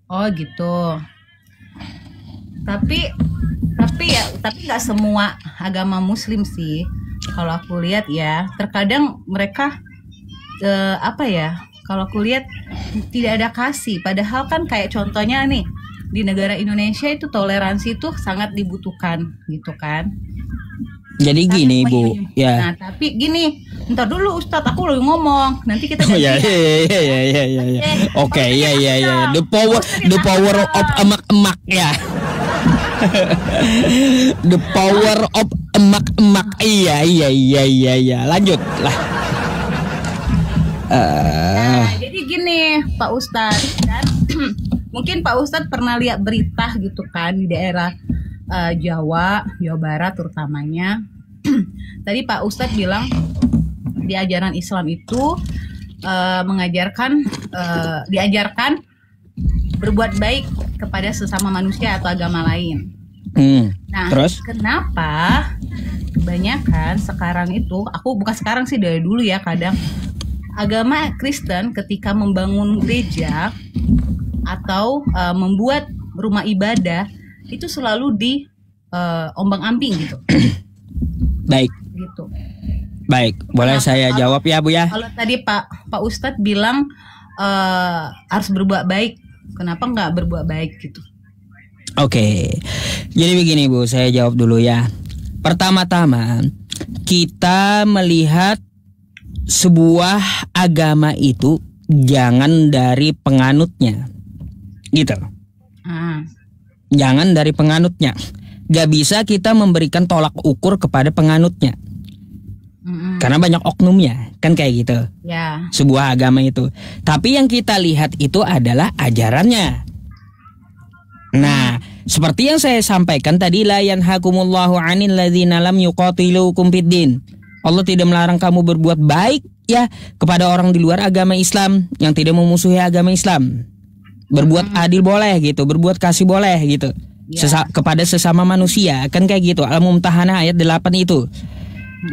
Oh gitu. Tapi nggak semua agama Muslim sih. Kalau aku lihat ya, terkadang mereka kalau aku lihat tidak ada kasih. Padahal kan kayak contohnya nih di negara Indonesia itu toleransi itu sangat dibutuhkan gitu kan. Jadi gini Bu, ya. Nah tapi gini, ntar dulu Ustadz, aku lagi ngomong. Nanti kita ya. Oke, ya. The power of emak-emak ya. The power of emak-emak. Iya. Lanjut lah. Jadi gini Pak Ustadz, dan mungkin Pak Ustadz pernah lihat berita gitu kan di daerah Jawa Barat terutamanya. Tadi Pak Ustadz bilang di ajaran Islam itu diajarkan berbuat baik kepada sesama manusia atau agama lain. Nah, terus kenapa kebanyakan sekarang itu, aku bukan sekarang sih, dari dulu ya, kadang agama Kristen ketika membangun gereja atau membuat rumah ibadah itu selalu di ombang-ambing gitu. Baik. Gitu. Baik, boleh saya jawab ya Bu ya? Kalau tadi Pak Ustadz bilang harus berbuat baik, kenapa nggak berbuat baik gitu? Oke, jadi begini Bu, saya jawab dulu ya. Pertama-tama kita melihat sebuah agama itu jangan dari penganutnya, gitu. Jangan dari penganutnya. Gak bisa kita memberikan tolak ukur kepada penganutnya, karena banyak oknumnya, kan kayak gitu. Ya. Sebuah agama itu. Tapi yang kita lihat itu adalah ajarannya. Nah, seperti yang saya sampaikan tadi, la yanhakumullahu 'anil ladzina lam yuqatilukum fiddin. Allah tidak melarang kamu berbuat baik ya kepada orang di luar agama Islam yang tidak memusuhi agama Islam. Berbuat adil boleh gitu, berbuat kasih boleh gitu. Kepada sesama manusia, kan kayak gitu. Al-Mumtahanah ayat 8 itu.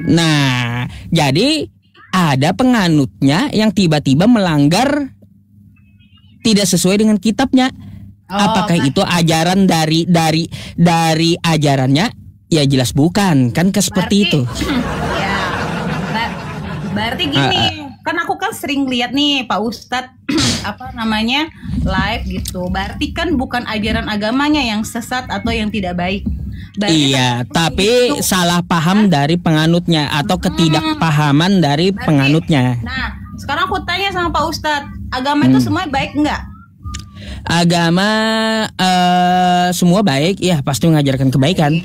Nah, jadi ada penganutnya yang tiba-tiba melanggar tidak sesuai dengan kitabnya. Apakah itu ajaran dari ajarannya? Ya jelas bukan, kan seperti itu. Ya, berarti gini, kan aku kan sering lihat nih Pak Ustadz live gitu. Berarti kan bukan ajaran agamanya yang sesat atau yang tidak baik. Berarti iya, tapi itu salah paham dari penganutnya atau ketidakpahaman dari penganutnya. Nah, sekarang aku tanya sama Pak Ustadz, agama itu semua baik enggak? Agama semua baik, ya pasti mengajarkan kebaikan.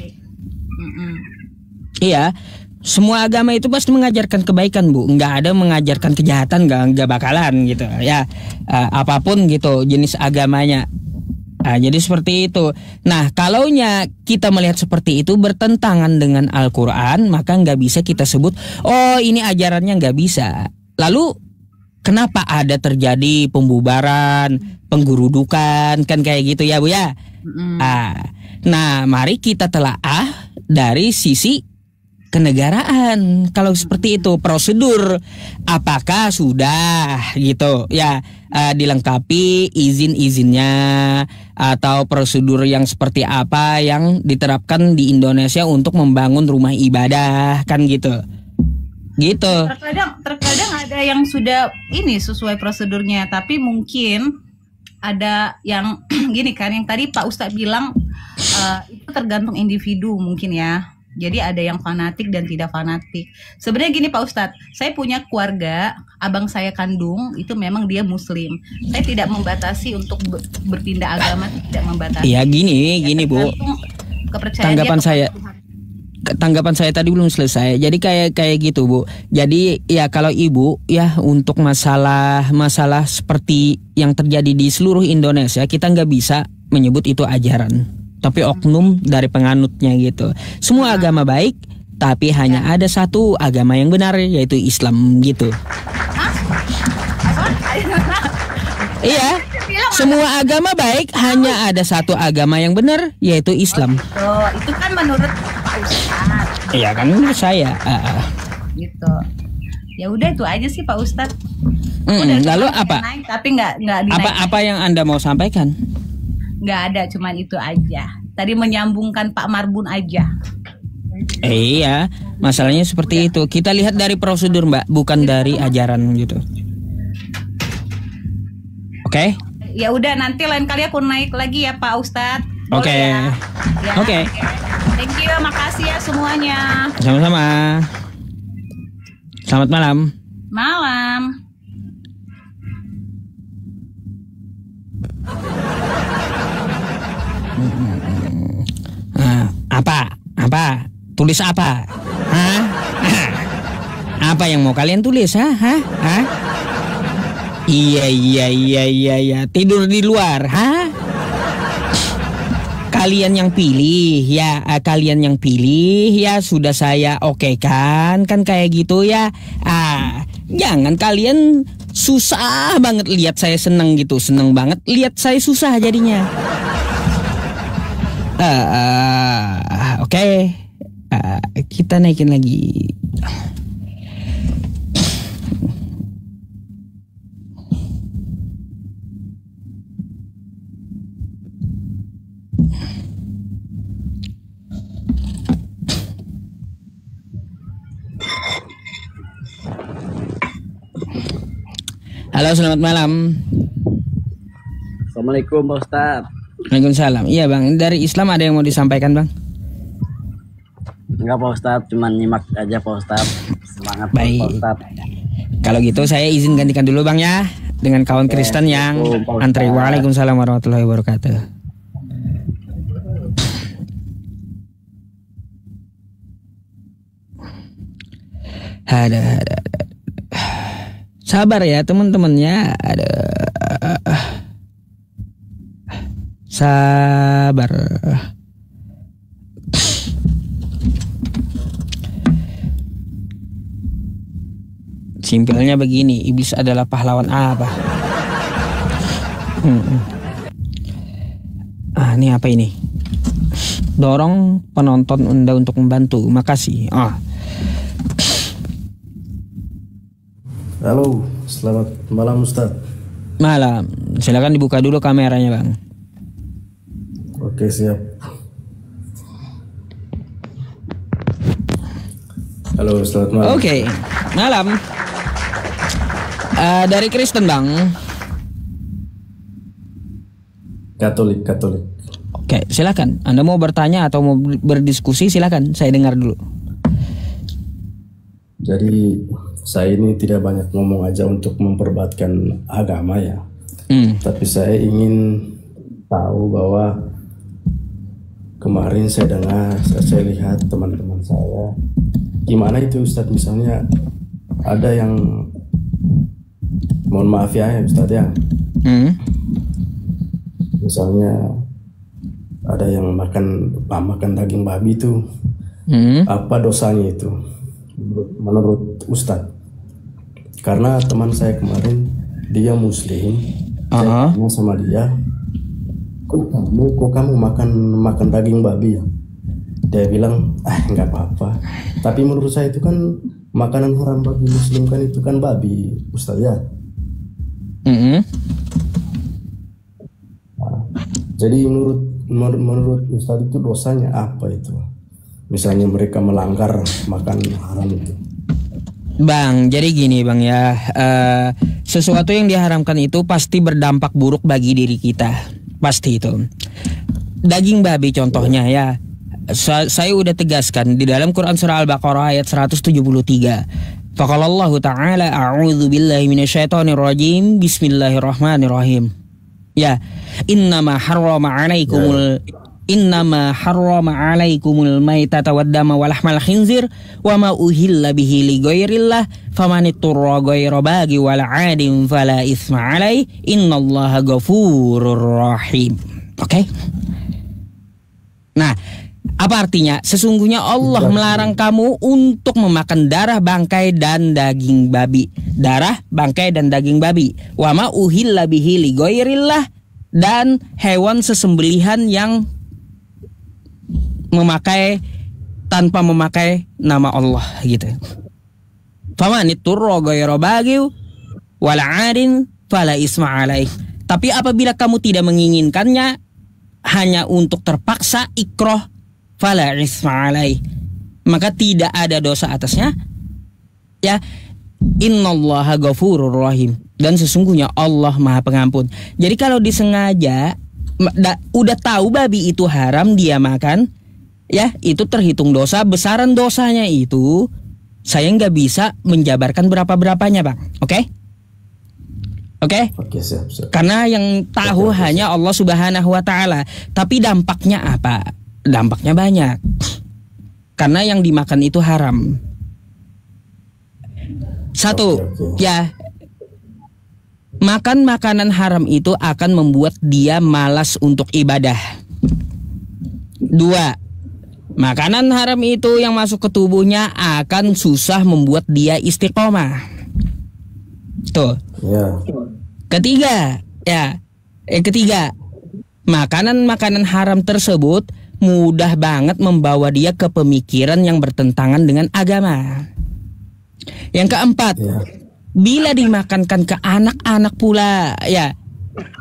Iya, semua agama itu pasti mengajarkan kebaikan Bu. Nggak ada mengajarkan kejahatan, nggak bakalan gitu. Ya, apapun gitu jenis agamanya. Nah, jadi seperti itu. Nah, kalaunya kita melihat seperti itu bertentangan dengan Al-Quran, maka nggak bisa kita sebut, oh ini ajarannya nggak bisa. Lalu kenapa ada terjadi pembubaran, penggerudukan, kan kayak gitu ya Bu ya? Nah, mari kita telaah dari sisi kenegaraan. Kalau seperti itu prosedur, apakah sudah gitu ya dilengkapi izin-izinnya atau prosedur yang seperti apa yang diterapkan di Indonesia untuk membangun rumah ibadah kan gitu. Terkadang ada yang sudah ini sesuai prosedurnya, tapi mungkin ada yang gini kan, yang tadi Pak Ustadz bilang itu tergantung individu mungkin ya. Jadi ada yang fanatik dan tidak fanatik. Sebenarnya gini Pak Ustadz, saya punya keluarga, abang saya kandung itu memang dia Muslim. Saya tidak membatasi untuk berpindah agama, tidak membatasi. Iya gini Bu. Tanggapan saya tadi belum selesai. Jadi kayak gitu Bu. Jadi ya kalau Ibu ya untuk masalah seperti yang terjadi di seluruh Indonesia, kita nggak bisa menyebut itu ajaran, tapi oknum dari penganutnya gitu. Semua agama baik, tapi hanya ada satu agama yang benar, yaitu Islam gitu. Iya, semua agama baik, hanya ada satu agama yang benar, yaitu Islam. Itu kan menurut Pak Ustadz. Iya kan menurut saya. Gitu. Ya udah itu aja sih Pak Ustadz. Lalu apa? Naik, tapi nggak dinaik. Apa yang Anda mau sampaikan? Nggak ada, cuman itu aja. Tadi menyambungkan Pak Marbun aja. Iya, masalahnya seperti itu. Kita lihat dari prosedur Mbak, bukan dari ajaran gitu. Oke? Ya udah, nanti lain kali aku naik lagi ya Pak Ustadz. Oke. Ya? Oke. Thank you, makasih ya semuanya. Sama-sama. Selamat malam. Malam. Apa? Tulis apa? Hah? Apa yang mau kalian tulis? Hah? Iya. Tidur di luar, hah? Kalian yang pilih ya, sudah saya oke kan kayak gitu ya. Jangan kalian susah banget lihat saya seneng gitu, seneng banget lihat saya susah jadinya. Oke. Kita naikin lagi. Halo, selamat malam. Assalamualaikum Pak Ustadz. Waalaikumsalam. Iya Bang, dari Islam ada yang mau disampaikan Bang? Enggak Pak Ustadz, cuma nyimak aja Pak Ustadz. Semangat baik Pak Ustadz. Kalau gitu saya izin gantikan dulu Bang ya, dengan kawan Kristen yang antri. Waalaikumsalam warahmatullahi wabarakatuh. Ada. Sabar ya teman-temannya. Sabar. Simpelnya begini, iblis adalah pahlawan apa? Ini apa ini? Dorong penonton Anda untuk membantu. Makasih. Halo, selamat malam Ustaz. Malam. Silakan dibuka dulu kameranya Bang. Oke, siap. Halo, selamat malam. Oke, malam. Dari Kristen Bang. Katolik. Oke, silakan. Anda mau bertanya atau mau berdiskusi silakan. Saya dengar dulu. Jadi saya ini tidak banyak ngomong aja untuk memperdebatkan agama ya. Tapi saya ingin tahu bahwa kemarin saya dengar, saya lihat teman-teman saya, gimana itu Ustadz, misalnya ada yang, mohon maaf ya Ustadz ya, misalnya ada yang makan daging babi itu, apa dosanya itu menurut Ustadz? Karena teman saya kemarin dia Muslim, saya tanya sama dia, kok kamu makan daging babi ya? Dia bilang, nggak apa-apa. Tapi menurut saya itu kan makanan haram bagi Muslim kan itu kan babi, Ustaz ya. Nah, jadi menurut Ustaz itu dosanya apa itu? Misalnya mereka melanggar makan haram itu. Bang, jadi gini Bang ya, sesuatu yang diharamkan itu pasti berdampak buruk bagi diri kita, pasti itu. Daging babi contohnya ya, saya udah tegaskan di dalam Quran surah Al-Baqarah ayat 173. Faqala Allah Ta'ala a'udzu billahi minasyaitonir rajim, bismillahirrahmanirrahim. Ya, innama harrama 'alaikumul maitata waddama walahmal khinzir wa ma uhilla bihi li ghairillah famanitturra ghaira baghi wala 'adin fala itsma 'alaihi innallaha ghafurur rahim. Oke? Nah, apa artinya? Sesungguhnya Allah melarang kamu untuk memakan darah, bangkai dan daging babi. Darah, bangkai dan daging babi. Wa ma uhilla bihi li ghairillah, dan hewan sesembelihan yang tanpa memakai nama Allah gitu. Famanitturra ghairu baghi wala 'adin fala isma 'alaih. Tapi apabila kamu tidak menginginkannya, hanya untuk terpaksa ikrah, fala isma 'alaih, maka tidak ada dosa atasnya. Ya, innallaha ghafurur rahim, dan sesungguhnya Allah Maha Pengampun. Jadi kalau disengaja udah tahu babi itu haram dia makan, ya itu terhitung dosa. Besaran dosanya itu saya nggak bisa menjabarkan berapa-berapanya Bang. Oke? Oke? Siap. Karena yang tahu hanya Allah Subhanahu wa Ta'ala. Tapi dampaknya apa? Dampaknya banyak. Karena yang dimakan itu haram. Satu, ya, makan makanan haram itu akan membuat dia malas untuk ibadah. Dua, makanan haram itu yang masuk ke tubuhnya akan susah membuat dia istiqomah. Tuh. Ya. Ketiga, makanan haram tersebut mudah banget membawa dia ke pemikiran yang bertentangan dengan agama. Yang keempat, bila dimakankan ke anak-anak pula, ya,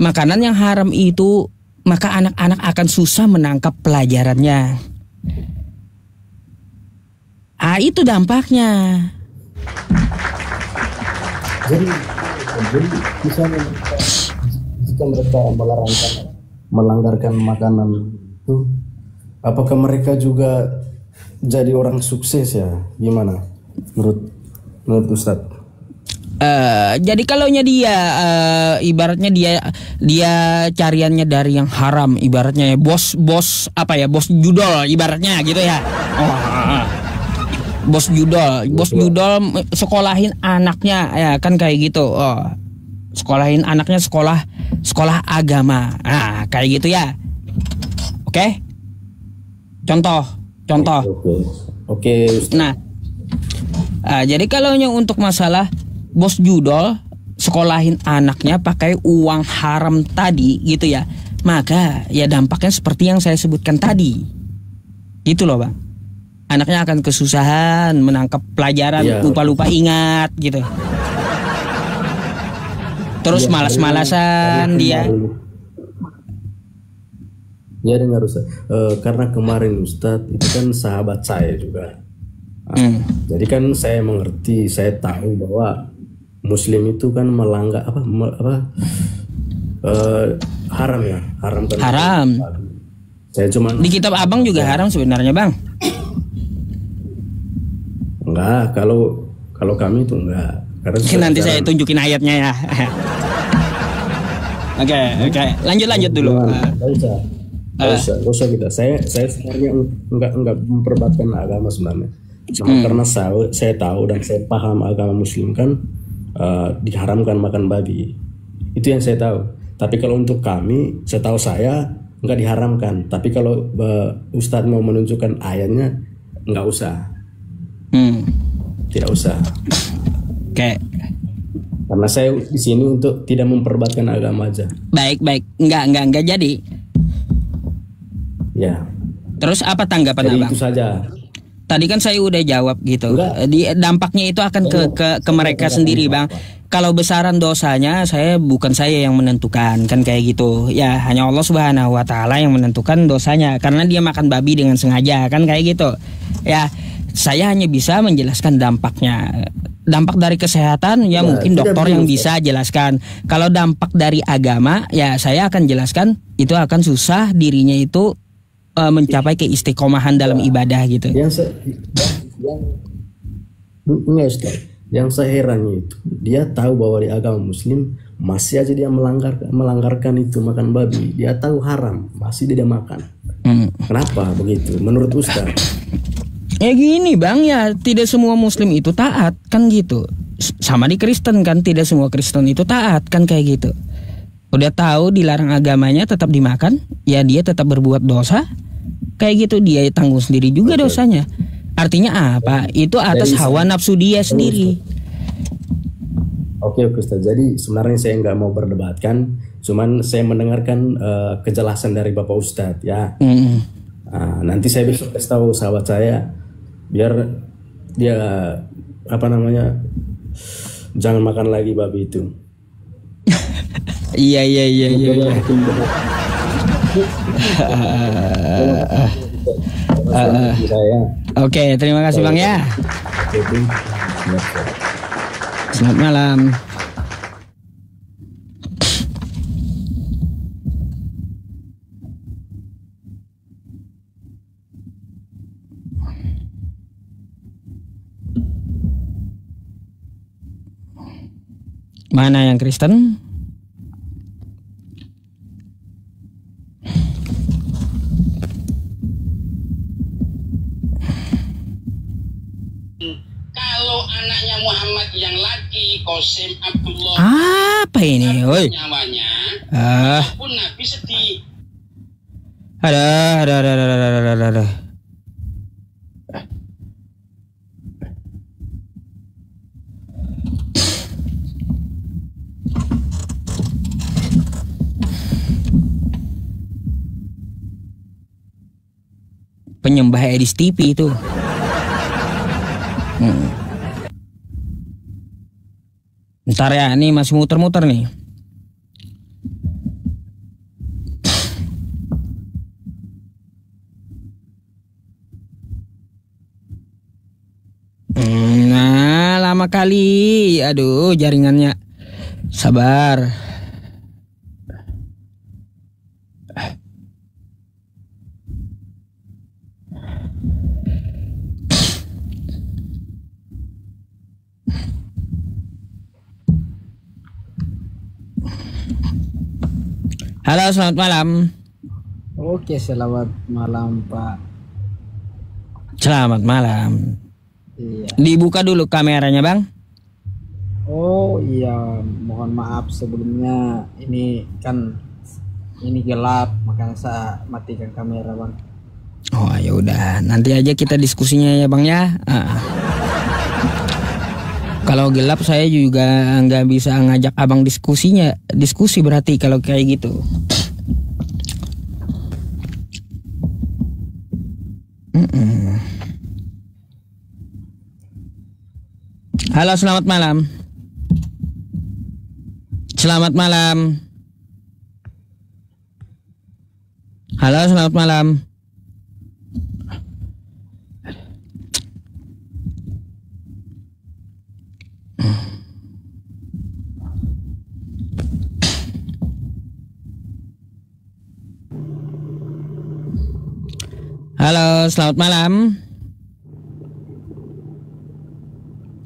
makanan yang haram itu, maka anak-anak akan susah menangkap pelajarannya. Itu dampaknya. Jadi misalnya jika mereka melanggarkan makanan itu, apakah mereka juga jadi orang sukses ya? Gimana menurut Ustadz? Jadi kalaunya dia ibaratnya dia cariannya dari yang haram, ibaratnya ya, bos judol ibaratnya gitu ya. Bos judol sekolahin anaknya ya kan kayak gitu. Sekolahin anaknya sekolah agama. Nah, kayak gitu ya. Oke? Contoh. Oke. Nah, jadi kalaunya untuk masalah bos judol sekolahin anaknya pakai uang haram tadi gitu ya, maka ya dampaknya seperti yang saya sebutkan tadi. Gitu loh Bang. Anaknya akan kesusahan menangkap pelajaran, lupa-lupa ingat gitu. Terus malas-malasan dia. Ya dengar Ustaz, karena kemarin Ustadz itu kan sahabat saya juga. Jadi kan saya mengerti, saya tahu bahwa Muslim itu kan melanggar haram ya, haram. Saya cuma di kitab Abang juga haram sebenarnya Bang. Enggak, kalau kami itu enggak. Karena nanti saya tunjukin ayatnya ya. Oke, lanjut dulu. Gak usah kita. Saya sebenarnya enggak memperdebatkan agama sebenarnya. Cuma karena saya tahu dan saya paham agama Muslim kan diharamkan makan babi. Itu yang saya tahu. Tapi kalau untuk kami, setahu saya enggak diharamkan. Tapi kalau Ustadz mau menunjukkan ayatnya, enggak usah. Tidak usah. Oke. Karena saya di sini untuk tidak memperdebatkan agama aja. Baik. Enggak jadi. Ya. Terus apa tanggapan Jadi abang? itu saja. Tadi kan saya udah jawab gitu. Enggak. Dampaknya itu akan ke mereka sendiri, Bang. Kalau besaran dosanya bukan saya yang menentukan, kan kayak gitu. Ya hanya Allah Subhanahu wa taala yang menentukan dosanya karena dia makan babi dengan sengaja, kan kayak gitu. Ya, saya hanya bisa menjelaskan dampaknya. Dampak dari kesehatan ya mungkin dokter yang bisa jelaskan. Kalau dampak dari agama ya saya akan jelaskan itu akan susah dirinya itu mencapai keistiqomahan dalam ibadah gitu. Enggak, Ustaz. Yang saya herannya itu dia tahu bahwa di agama Muslim masih aja dia melanggarkan itu makan babi. Dia tahu haram, masih dia makan. Kenapa begitu? Menurut Ustaz? Ya gini Bang, ya tidak semua Muslim itu taat kan gitu. Sama di Kristen kan, tidak semua Kristen itu taat kan kayak gitu. Udah tahu dilarang agamanya tetap dimakan, ya dia tetap berbuat dosa. Kayak gitu dia tanggung sendiri juga dosanya. Artinya apa? Itu atas hawa nafsu dia sendiri. Oke Ustaz. Jadi sebenarnya saya nggak mau berdebatkan, cuman saya mendengarkan kejelasan dari Bapak Ustadz ya. Nanti saya besok kasih tahu sahabat saya biar dia jangan makan lagi babi itu. Iya. Oke, terima kasih Bang ya. Selamat malam. Mana yang Kristen? Kalau anaknya Muhammad yang laki Qasim Abdullah apa ini? Woi. Nyawanya pun Nabi sedih. Ada. Penyembah Edis TV itu. Ntar ya, ini masih muter-muter nih. Nah, lama kali. Aduh, jaringannya. Sabar. Halo, selamat malam. Oke, selamat malam Pak. Selamat malam. Iya. Dibuka dulu kameranya Bang. Oh iya, mohon maaf sebelumnya. Ini kan gelap, makanya saya matikan kamera Bang. Oh ya udah, nanti aja kita diskusinya ya Bang ya. Kalau gelap saya juga nggak bisa ngajak abang diskusi berarti kalau kayak gitu. Halo, selamat malam. Selamat malam. Halo, selamat malam. Halo, selamat malam.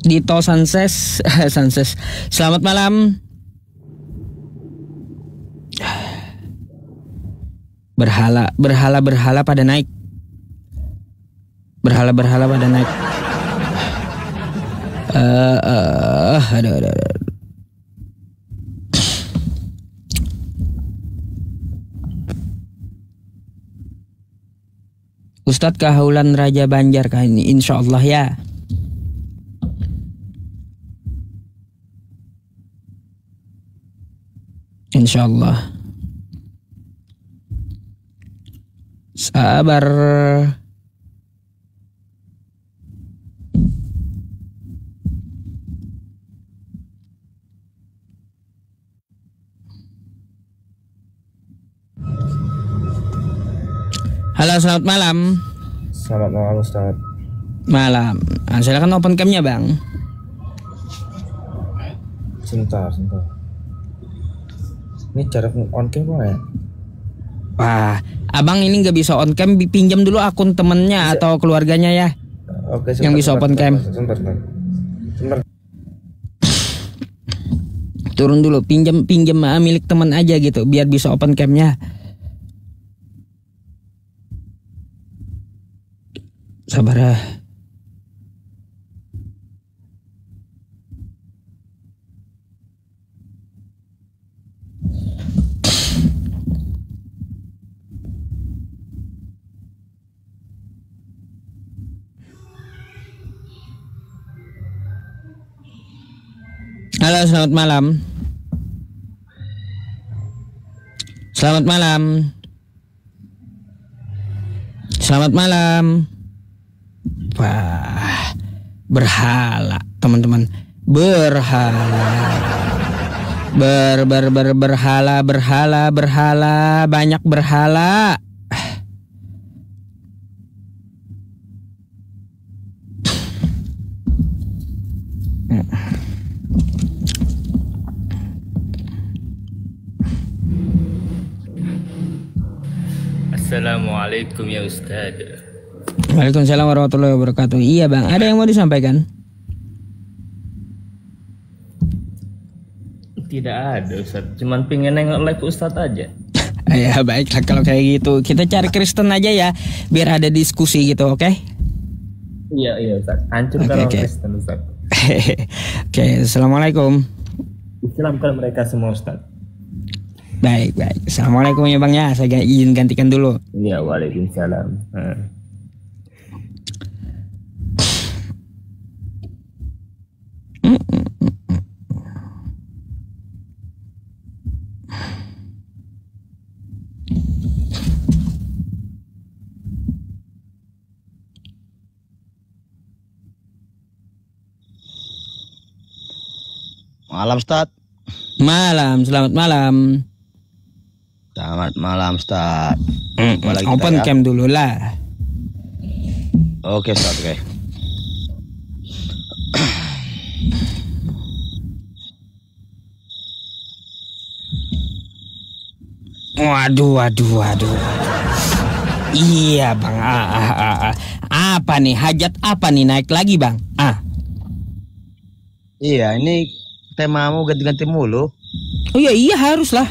Dito Sanses. Selamat malam. Berhala pada naik. Berhala pada naik. Aduh. Ustadz Kahaulan Raja Banjar kali ini, insya Allah ya. Insya Allah. Kabar. Halo, selamat malam. Selamat malam Ustaz. Malam. Nah, silakan open cam-nya, Bang. Sebentar. Ini cara on cam ya? Wah, abang ini nggak bisa on cam, pinjam dulu akun temennya atau keluarganya ya. Oke, yang bisa open cam. Sebentar. Turun dulu, pinjam milik teman aja gitu, biar bisa open cam-nya. Sabar ya. Halo, selamat malam. Selamat malam. Selamat malam. Wah, berhala, teman-teman. Berhala. Berhala, banyak berhala. Assalamualaikum ya Ustaz. Waalaikumsalam warahmatullahi wabarakatuh. Iya Bang, ada yang mau disampaikan? Tidak ada Ustaz, cuman pengen nengok live Ustaz aja. Ya baiklah kalau kayak gitu, kita cari Kristen aja ya, biar ada diskusi gitu, oke? Iya Ustaz, hancurkan orang Kristen Ustaz. Oke, assalamualaikum. Islamkan mereka semua Ustaz. Baik. Assalamualaikum ya Bang ya, saya izin gantikan dulu. Iya, waalaikumsalam. Malam Ustaz. Malam, selamat malam. Selamat malam Ustaz. Open cam dulu lah. Oke Ustaz, oke. Waduh. Iya Bang. Apa nih, hajat apa nih naik lagi Bang? Iya, ini temamu ganti-ganti mulu. Oh iya harus lah.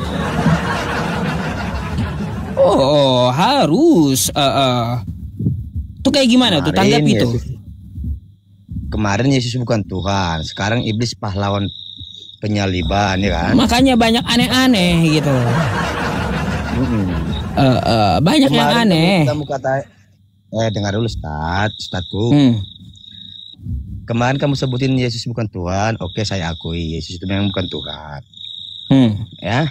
Oh harus. Tuh kayak gimana tuh, tanggapi tuh. Kemarin Yesus bukan Tuhan, sekarang iblis pahlawan penyaliban ya kan. Makanya banyak aneh-aneh gitu. Banyak yang aneh. Kamu kata, dengar dulu Ustadku. Kemarin kamu sebutin Yesus bukan Tuhan, oke saya akui Yesus itu memang bukan Tuhan. Ya.